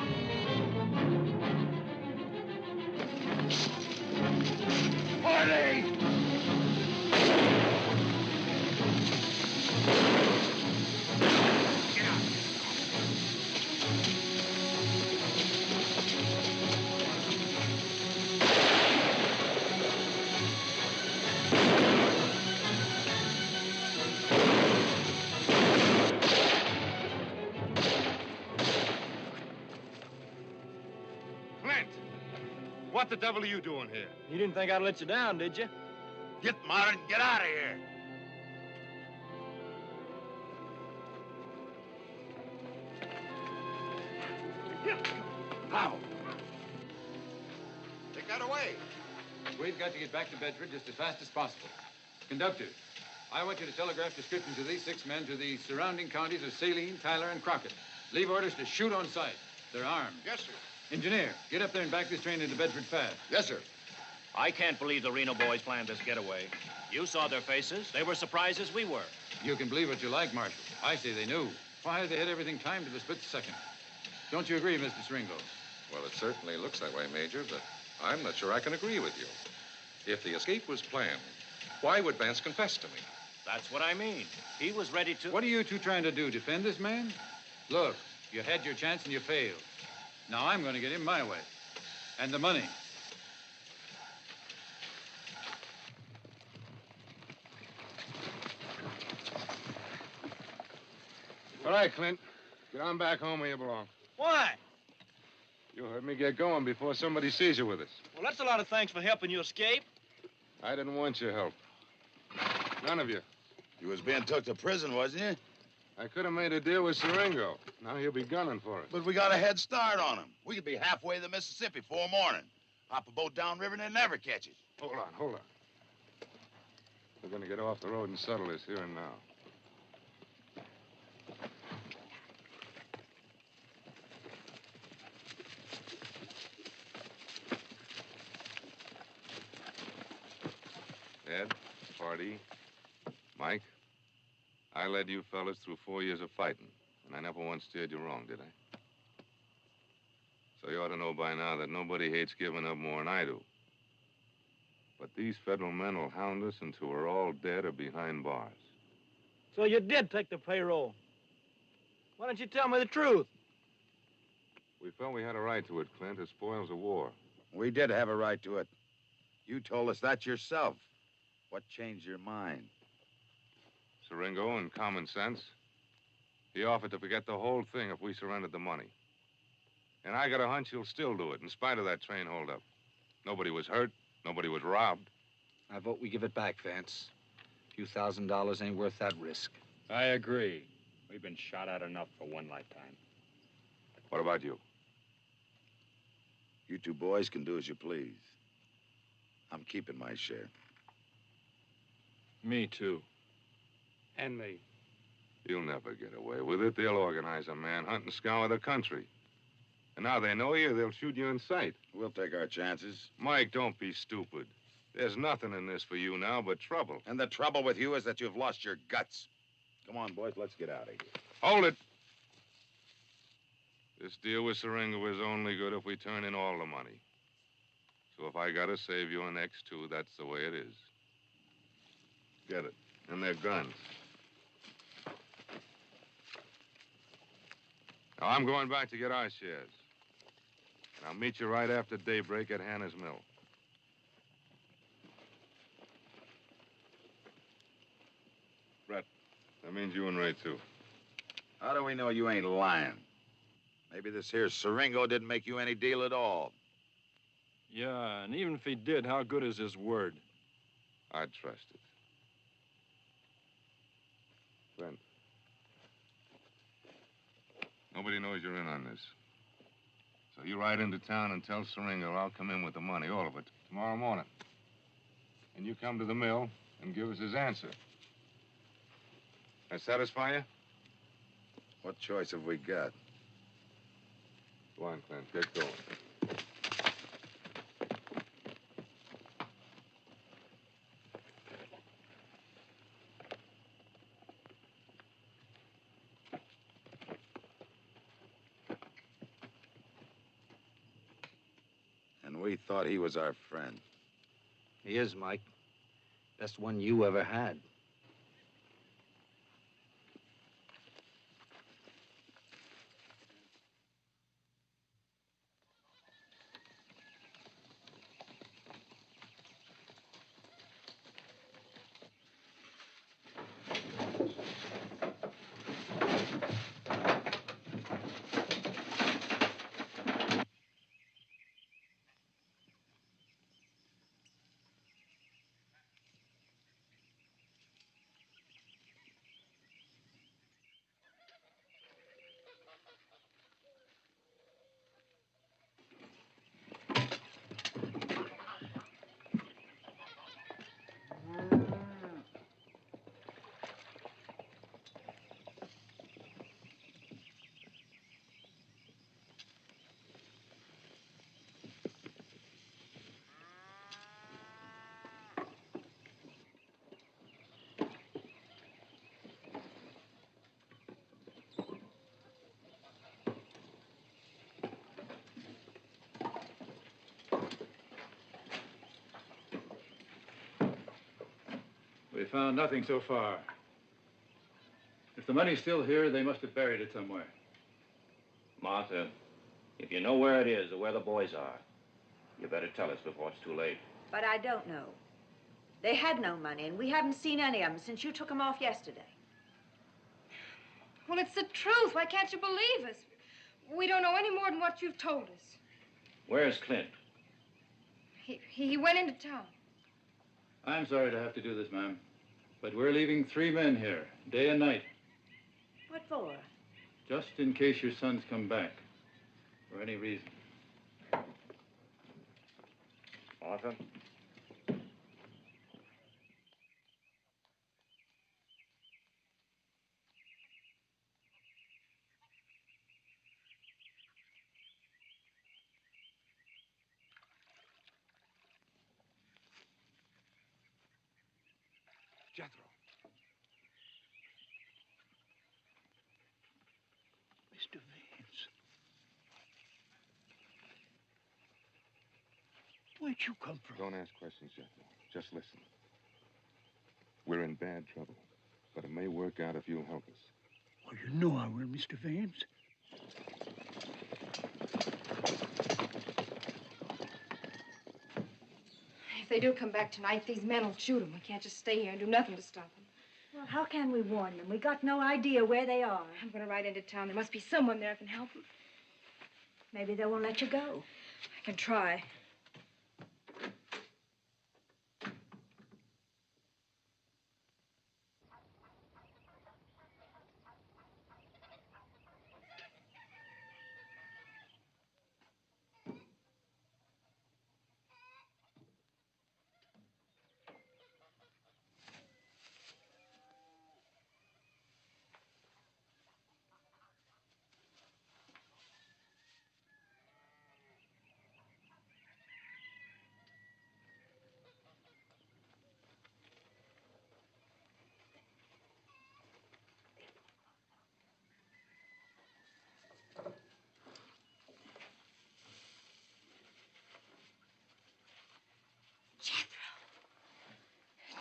Party! Get out. Clint! What the devil are you doing here? You didn't think I'd let you down, did you? Get Martin, get out of here. Now. Take that away. We've got to get back to Bedford just as fast as possible. Conductor, I want you to telegraph descriptions of these 6 men to the surrounding counties of Saline, Tyler, and Crockett. Leave orders to shoot on sight. They're armed. Yes, sir. Engineer, get up there and back this train into Bedford fast. Yes, sir. I can't believe the Reno boys planned this getaway. You saw their faces. They were surprised as we were. You can believe what you like, Marshal. I say they knew. Why, they had everything timed to the split second. Don't you agree, Mr. Seringo? Well, it certainly looks that way, Major, but I'm not sure I can agree with you. If the escape was planned, why would Vance confess to me? That's what I mean. He was ready to... What are you two trying to do, defend this man? Look, you had your chance and you failed. Now I'm going to get him my way. And the money. All right, Clint. Get on back home where you belong. Why? You heard me get going before somebody sees you with us. Well, that's a lot of thanks for helping you escape. I didn't want your help. None of you. You was being took to prison, wasn't you? I could have made a deal with Seringo. Now he'll be gunning for us. But we got a head start on him. We could be halfway to the Mississippi before morning. Hop a boat downriver and they'll never catch us. Hold on. We're going to get off the road and settle this here and now. Ed, Party, Mike, I led you fellas through 4 years of fighting, and I never once steered you wrong, did I? So you ought to know by now that nobody hates giving up more than I do. But these federal men will hound us until we're all dead or behind bars. So you did take the payroll. Why don't you tell me the truth? We felt we had a right to it, Clint. It spoils the war. We did have a right to it. You told us that yourself. What changed your mind? Siringo in common sense. He offered to forget the whole thing if we surrendered the money. And I got a hunch he'll still do it, in spite of that train holdup. Nobody was hurt. Nobody was robbed. I vote we give it back, Vance. A few $1,000s ain't worth that risk. I agree. We've been shot at enough for one lifetime. What about you? You two boys can do as you please. I'm keeping my share. Me, too. And me. You'll never get away with it. They'll organize a manhunt and scour the country. And now they know you, they'll shoot you in sight. We'll take our chances. Mike, don't be stupid. There's nothing in this for you now but trouble. And the trouble with you is that you've lost your guts. Come on, boys, let's get out of here. Hold it. This deal with Siringo is only good if we turn in all the money. So if I gotta save you an X2, that's the way it is. Get it. And their guns. Now, I'm going back to get our shares. And I'll meet you right after daybreak at Hannah's Mill. Brett, that means you and Ray, too. How do we know you ain't lying? Maybe this here Siringo didn't make you any deal at all. Yeah, and even if he did, how good is his word? I'd trust it. Brent. Nobody knows you're in on this. So you ride into town and tell Siringo I'll come in with the money, all of it, tomorrow morning. And you come to the mill and give us his answer. That satisfy you? What choice have we got? Go on, Clint. Get going. And we thought he was our friend. He is, Mike. Best one you ever had. We found nothing so far. If the money's still here, they must have buried it somewhere. Martha, if you know where it is or where the boys are, you better tell us before it's too late. But I don't know. They had no money, and we haven't seen any of them since you took them off yesterday. Well, it's the truth. Why can't you believe us? We don't know any more than what you've told us. Where's Clint? He went into town. I'm sorry to have to do this, ma'am, but we're leaving 3 men here, day and night, What for? just in case your sons come back, for any reason. Martha? Jethro. Mr. Vance. Where'd you come from? Don't ask questions, Jethro. Just listen. We're in bad trouble, but it may work out if you'll help us. Well, you know I will, Mr. Vance. If they do come back tonight, these men will shoot them. We can't just stay here and do nothing to stop them. Well, how can we warn them? We got no idea where they are. I'm going to ride into town. There must be someone there who can help them. Maybe they won't let you go. I can try.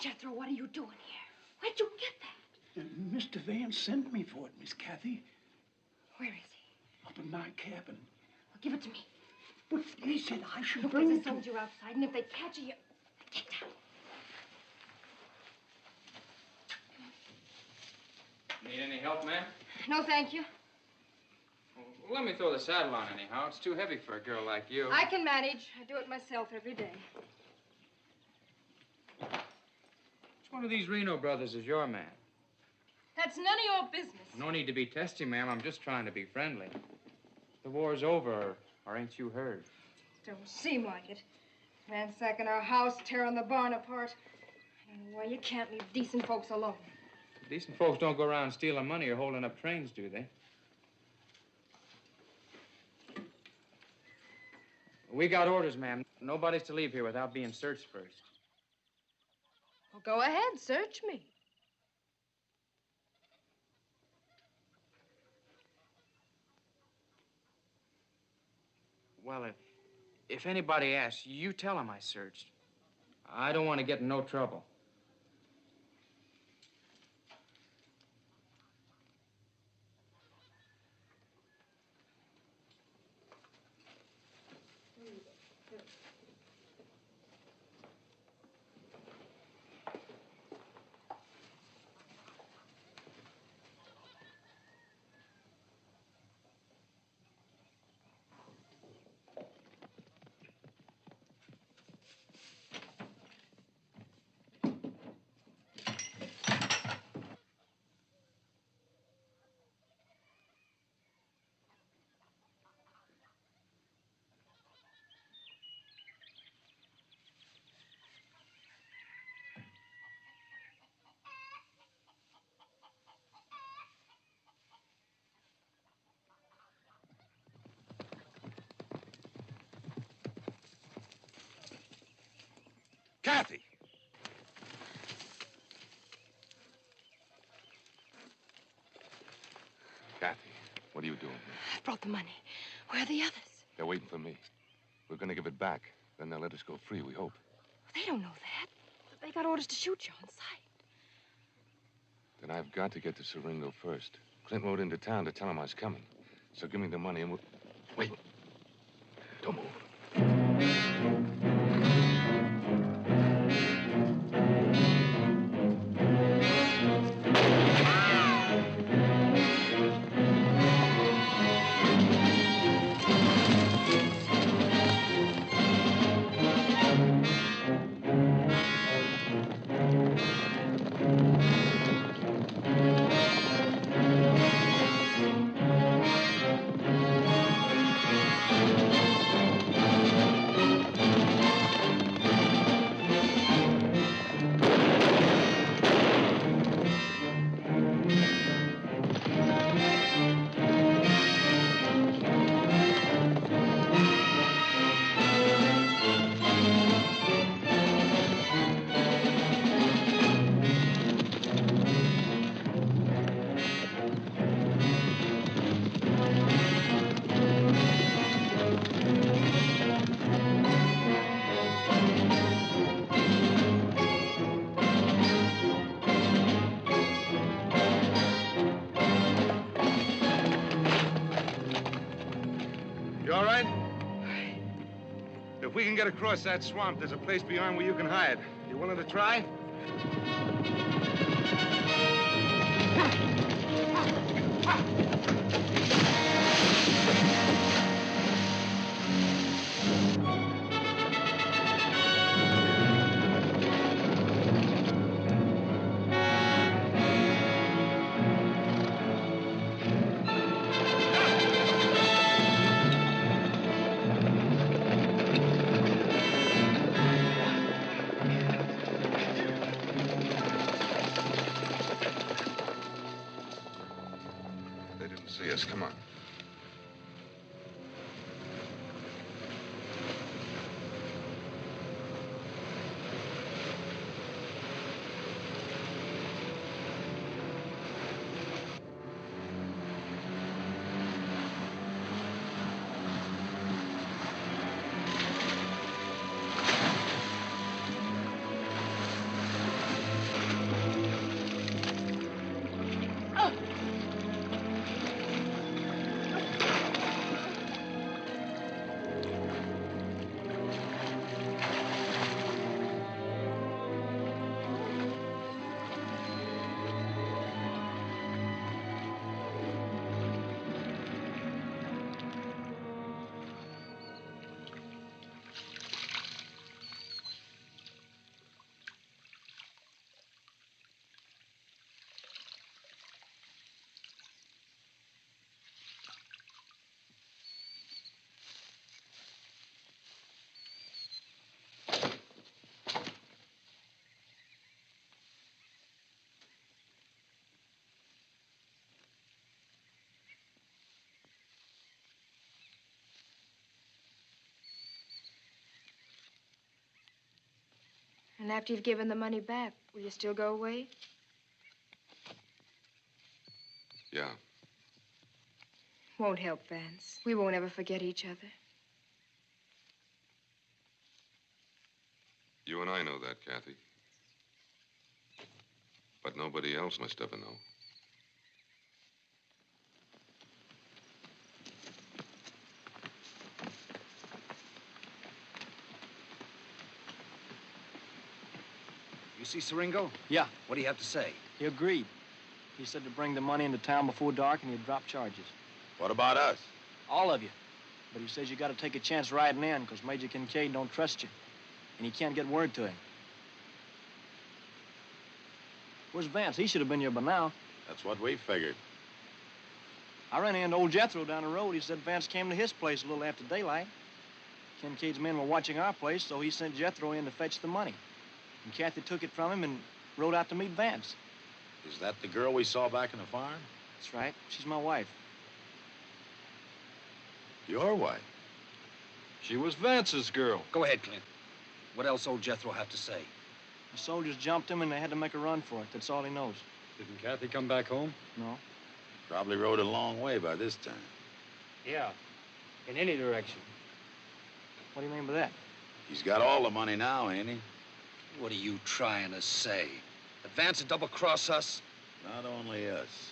Jethro, what are you doing here? Where'd you get that? Mr. Vance sent me for it, Miss Kathy. Where is he? Up in my cabin. Well, give it to me. But he said I should Look, bring there's it a to... soldier outside, and if they catch you, get down. Need any help, ma'am? No, thank you. Well, let me throw the saddle on anyhow. It's too heavy for a girl like you. I can manage. I do it myself every day. Which one of these Reno brothers is your man? That's none of your business. No need to be testy, ma'am. I'm just trying to be friendly. The war's over, or ain't you heard? Don't seem like it. Ransacking our house, tearing the barn apart. I don't know why you can't leave decent folks alone. Decent folks don't go around stealing money or holding up trains, do they? We got orders, ma'am. Nobody's to leave here without being searched first. Well, go ahead, search me. Well, if anybody asks, you tell them I searched. I don't want to get in no trouble. Kathy! Kathy, what are you doing here? I brought the money. Where are the others? They're waiting for me. We're going to give it back. Then they'll let us go free, we hope. They don't know that. They got orders to shoot you on sight. Then I've got to get to Siringo first. Clint rode into town to tell him I was coming. So give me the money and we'll... Wait. Don't move. You all right? If we can get across that swamp, there's a place beyond where you can hide. You willing to try? They didn't see us. Come on. And after you've given the money back, will you still go away? Yeah. Won't help, Vance. We won't ever forget each other. You and I know that, Kathy. But nobody else must ever know. You see Siringo? Yeah. What do you have to say? He agreed. He said to bring the money into town before dark and he'd drop charges. What about us? All of you. But he says you got to take a chance riding in because Major Kincaid don't trust you. And he can't get word to him. Where's Vance? He should have been here by now. That's what we figured. I ran into old Jethro down the road. He said Vance came to his place a little after daylight. Kincaid's men were watching our place, so he sent Jethro in to fetch the money. And Kathy took it from him and rode out to meet Vance. Is that the girl we saw back in the farm? That's right. She's my wife. Your wife? She was Vance's girl. Go ahead, Clint. What else old Jethro have to say? The soldiers jumped him and they had to make a run for it. That's all he knows. Didn't Kathy come back home? No. Probably rode a long way by this time. Yeah. In any direction. What do you mean by that? He's got all the money now, ain't he? What are you trying to say? Advance and double-cross us? Not only us.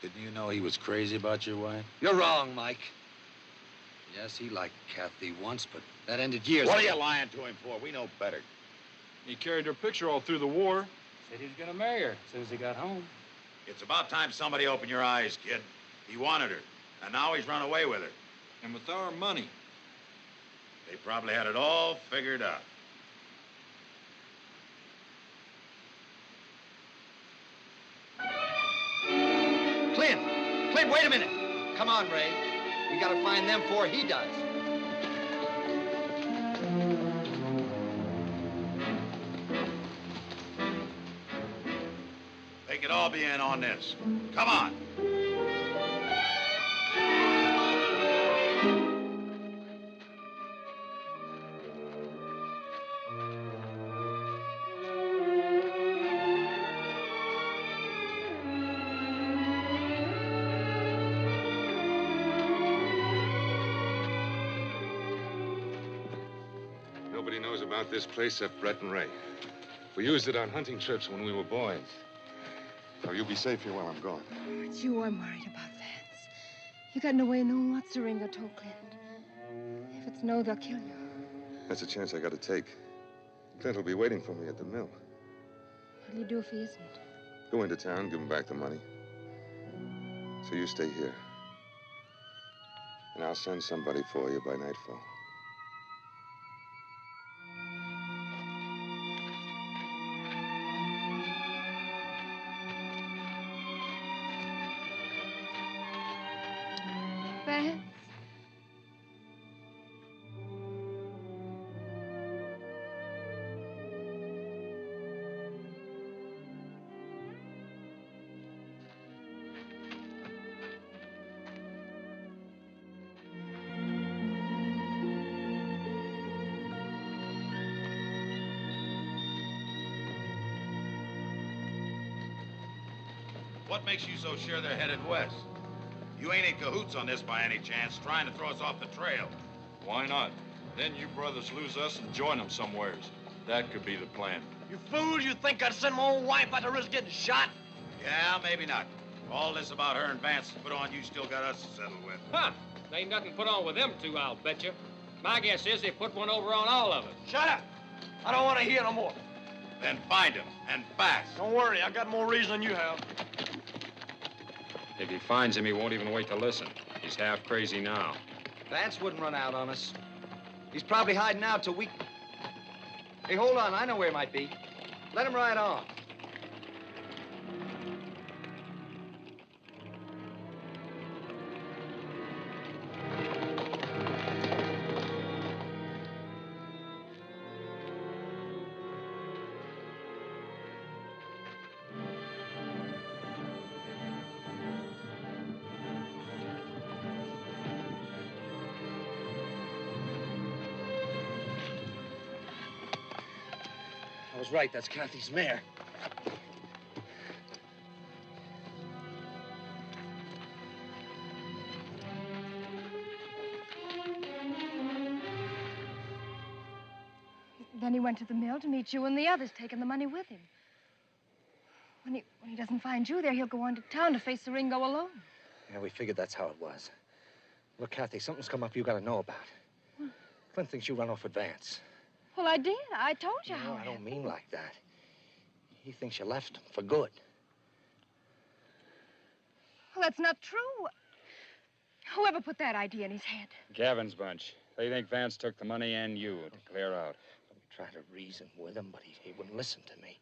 Didn't you know he was crazy about your wife? You're wrong, Mike. Yes, he liked Kathy once, but that ended years What ago. are you lying to him for? We know better. He carried her picture all through the war. Said he was gonna marry her as soon as he got home. It's about time somebody opened your eyes, kid. He wanted her, and now he's run away with her. And with our money. They probably had it all figured out. Clint! Clint, wait a minute! Come on, Ray. We gotta find them before he does. They could all be in on this. Come on. Nobody knows about this place except Brett and Ray. We used it on hunting trips when we were boys. Now, you'll be safe here while I'm gone. It's you I'm worried about, Vance. You got no way of knowing what Siringo told Clint. If it's no, they'll kill you. That's a chance I got to take. Clint will be waiting for me at the mill. What'll you do if he isn't? Go into town, give him back the money. So you stay here. And I'll send somebody for you by nightfall. Vance? What makes you so sure they're headed west? You ain't in cahoots on this by any chance, trying to throw us off the trail. Why not? Then you brothers lose us and join them somewheres. That could be the plan. You fools, you think I'd send my own wife out to risk getting shot? Yeah, maybe not. All this about her and Vance put on, you still got us to settle with. Huh. There ain't nothing put on with them two, I'll bet you. My guess is they put one over on all of us. Shut up. I don't want to hear no more. Then find him, and fast. Don't worry, I got more reason than you have. If he finds him, he won't even wait to listen. He's half crazy now. Vance wouldn't run out on us. He's probably hiding out till we... Hey, hold on. I know where he might be. Let him ride on. I was right. That's Kathy's mare. Then he went to the mill to meet you and the others, taking the money with him. When he doesn't find you there, he'll go on to town to face the Ringo alone. Yeah, we figured that's how it was. Look, Kathy, something's come up you gotta know about. Clint thinks you run off with Vance. Well, I did. I told you No, how. I don't mean like that. He thinks you left him for good. Well, that's not true. Whoever put that idea in his head? Gavin's bunch. They think Vance took the money and you to clear out. We tried to reason with him, but he wouldn't listen to me.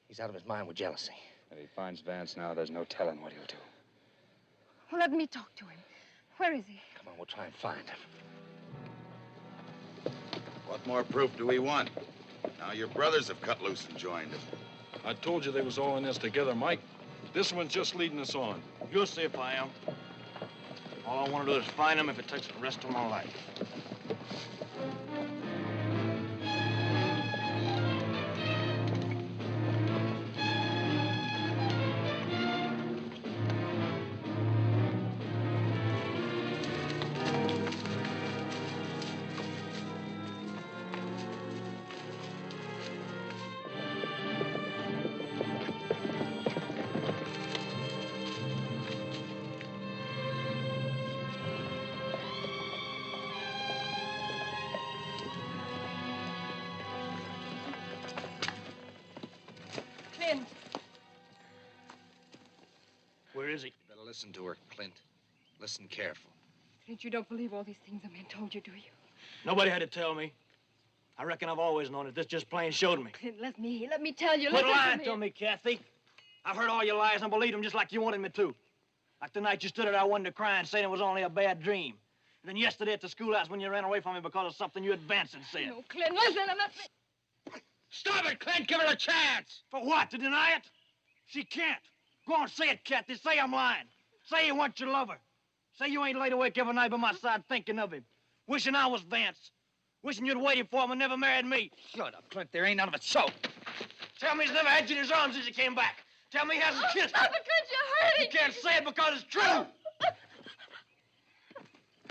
He's out of his mind with jealousy. If he finds Vance now, there's no telling what he'll do. Well, let me talk to him. Where is he? Come on, we'll try and find him. What more proof do we want? Now your brothers have cut loose and joined us. I told you they was all in this together, Mike. This one's just leading us on. You'll see if I am. All I want to do is find him if it takes the rest of my life. Clint. Where is he? You better listen to her, Clint. Listen careful. Clint, you don't believe all these things the men told you, do you? Nobody had to tell me. I reckon I've always known it. This just plain showed me. Clint, let me tell you. Quit Listen lying to to me, Kathy. I've heard all your lies and believed them just like you wanted me to. Like the night you stood at our window crying, saying it was only a bad dream. And then yesterday at the schoolhouse when you ran away from me because of something you advanced and said. No, Clint, listen, I'm not... Stop it, Clint! Give her a chance! For what? To deny it? She can't. Go on, say it, Kathy. Say I'm lying. Say you want your lover. Say you ain't laid awake every night by my side thinking of him. Wishing I was Vance. Wishing you'd waited for him and never married me. Shut up, Clint. There ain't none of it so. Tell me he's never had you in his arms since you came back. Tell me he hasn't kissed Stop you. it, Clint, you're hurting You can't say it because it's true.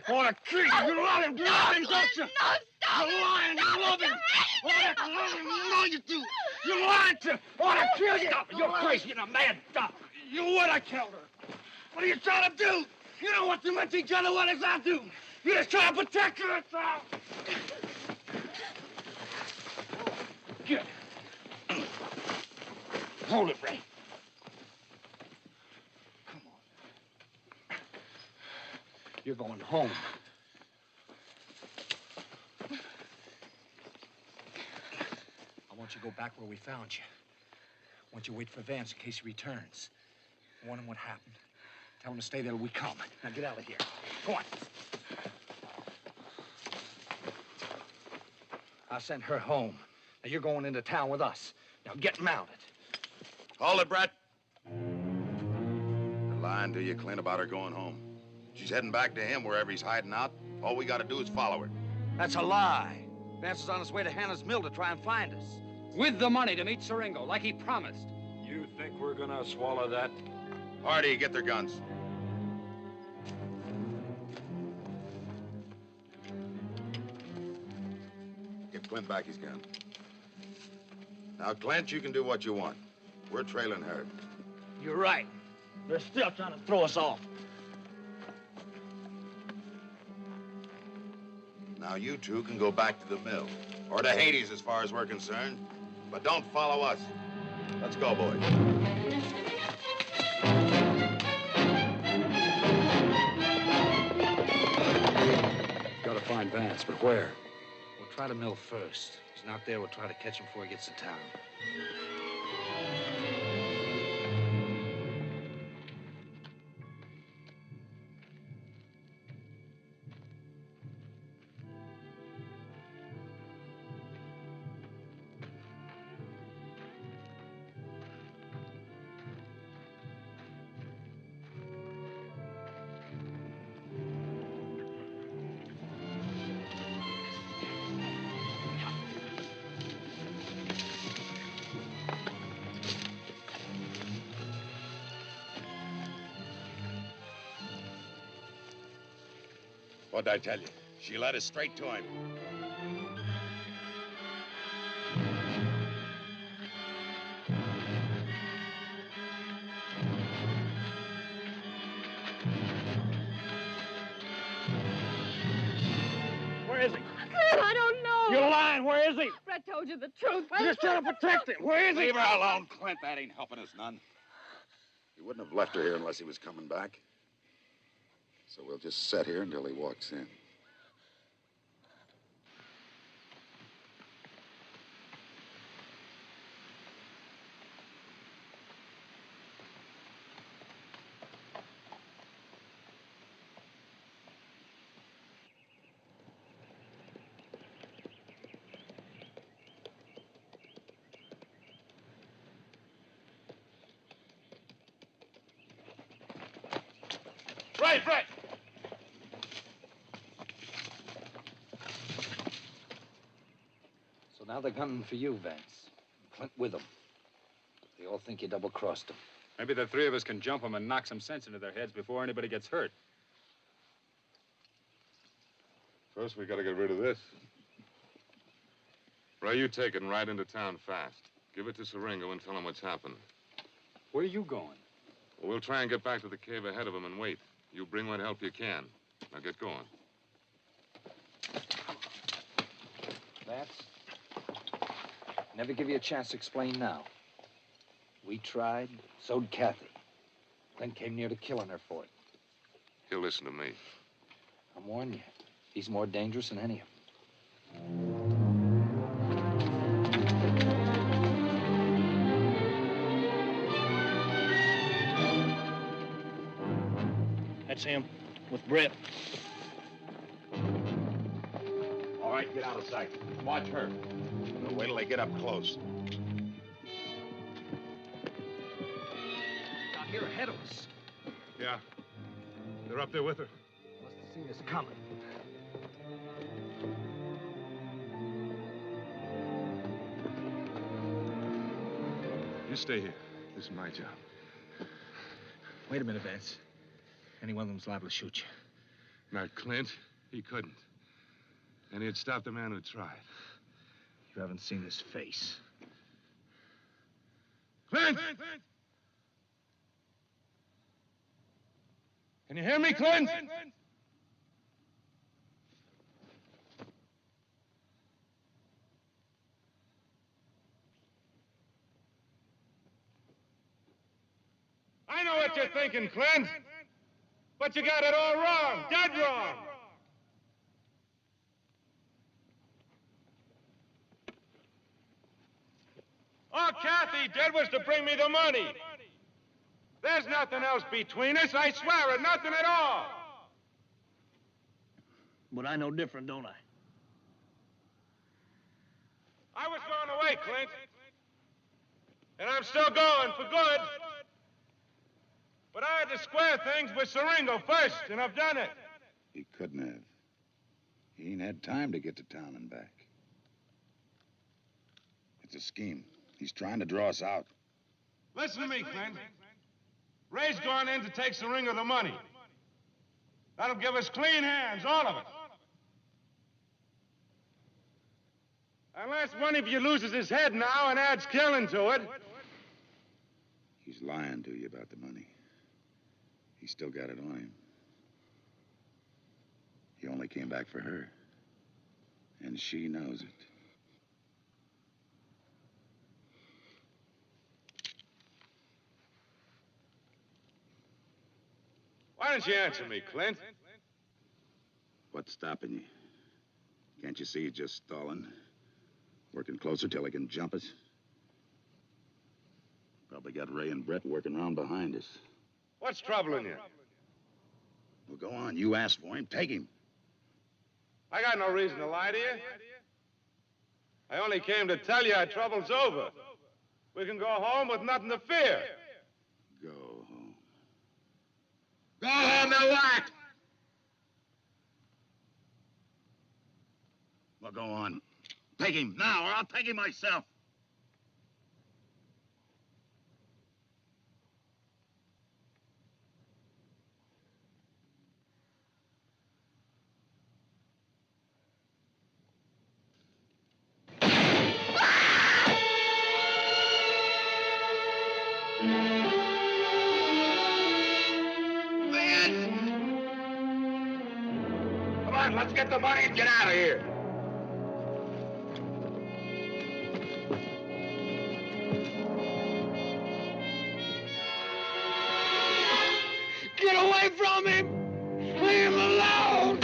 What a creep. You love him, don't you? No, stop You're lying. You love him. What a love him. You know you do. You're lying to. What a kill you. You're crazy. You're a mad dog. You would have killed her. What are you trying to do? You don't want too much each other. What does I do? You just try to protect her. That's all. Good. Hold it, Ray. You're going home. I want you to go back where we found you. I want you to wait for Vance in case he returns. Warn him what happened. Tell him to stay there till we come. Now get out of here. Go on. I sent her home. Now you're going into town with us. Now get mounted. Hold it, Brett. They're lying to you, Clint, about her going home. She's heading back to him wherever he's hiding out. All we gotta do is follow her. That's a lie. Vance is on his way to Hannah's mill to try and find us. With the money to meet Siringo, like he promised. You think we're gonna swallow that? Hardy, get their guns. Give Clint back his gun. Now, Clint, you can do what you want. We're trailing her. You're right. They're still trying to throw us off. Now, you two can go back to the mill. Or to Hades, as far as we're concerned. But don't follow us. Let's go, boys. Gotta find Vance, but where? We'll try the mill first. If he's not there, we'll try to catch him before he gets to town. What'd I tell you? She led us straight to him. Where is he? Clint, I don't know. You're lying. Where is he? Brett told you the truth. You're just trying to protect him. Where is he? Leave her alone, Clint. That ain't helping us none. He wouldn't have left her here unless he was coming back. So we'll just sit here until he walks in. Right, right. So now they're gunning for you, Vance. Clint with them. They all think you double-crossed them. Maybe the three of us can jump them and knock some sense into their heads before anybody gets hurt. First, we gotta get rid of this. Ray, you take it and ride into town fast. Give it to Siringo and tell him what's happened. Where are you going? Well, we'll try and get back to the cave ahead of him and wait. You bring what help you can. Now get going. Vance, never give you a chance to explain now. We tried, so did Kathy. Clint came near to killing her for it. He'll listen to me. I'm warning you. He's more dangerous than any of them. That's him, with Brett. All right, get out of sight. Watch her. We'll wait till they get up close. Out here ahead of us. Yeah. They're up there with her. Must have seen us coming. You stay here. This is my job. Wait a minute, Vance. Any one of them's liable to shoot you. Not Clint. He couldn't. And he'd stop the man who tried. You haven't seen his face. Clint! Can you hear me, Clint? I know what you're thinking, Clint. But you got it all wrong, dead wrong. All Kathy did was to bring me the money. There's nothing else between us, I swear it, nothing at all. But I know different, don't I? I was going away, Clint. And I'm still going for good. But I had to square things with Siringo first, and I've done it. He couldn't have. He ain't had time to get to town and back. It's a scheme. He's trying to draw us out. Listen to me, Clint. Ray's gone in to take Siringo the money. That'll give us clean hands, all of us. Unless one of you loses his head now and adds killing to it. He's lying to you about the money. He's still got it on him. He only came back for her. And she knows it. Why don't you answer me, Clint? What's stopping you? Can't you see he's just stalling? Working closer till he can jump us? Probably got Ray and Brett working around behind us. What's troubling you? Well, go on. You asked for him. Take him. I got no reason to lie to you. I only came to tell you our trouble's over. We can go home with nothing to fear. Go home. Go home and what? Well, go on. Take him now, or I'll take him myself. Come on, let's get the money and get out of here. Get away from him! Leave him alone!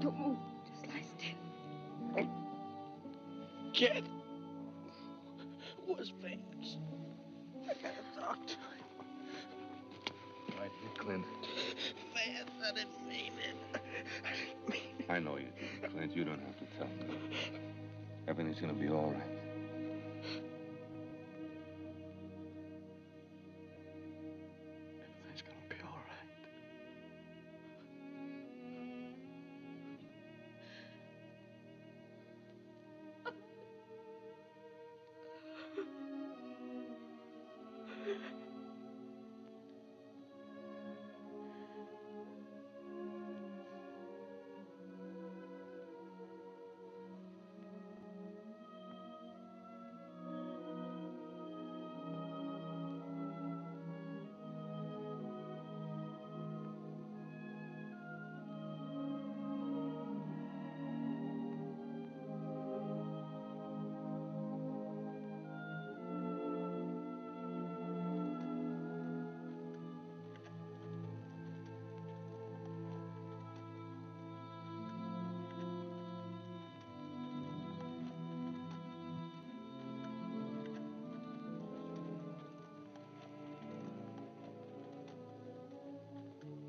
Don't move. Just lie still. Kid. Where's Vance? I gotta talk to him. Right here, Clint. Vance, I didn't mean it. I didn't mean it. I know you didn't, Clint. You don't have to tell me. Everything's gonna be all right. Everything's gonna be all right.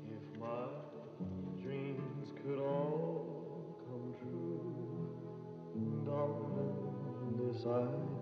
If my dreams could all come true, darling, this I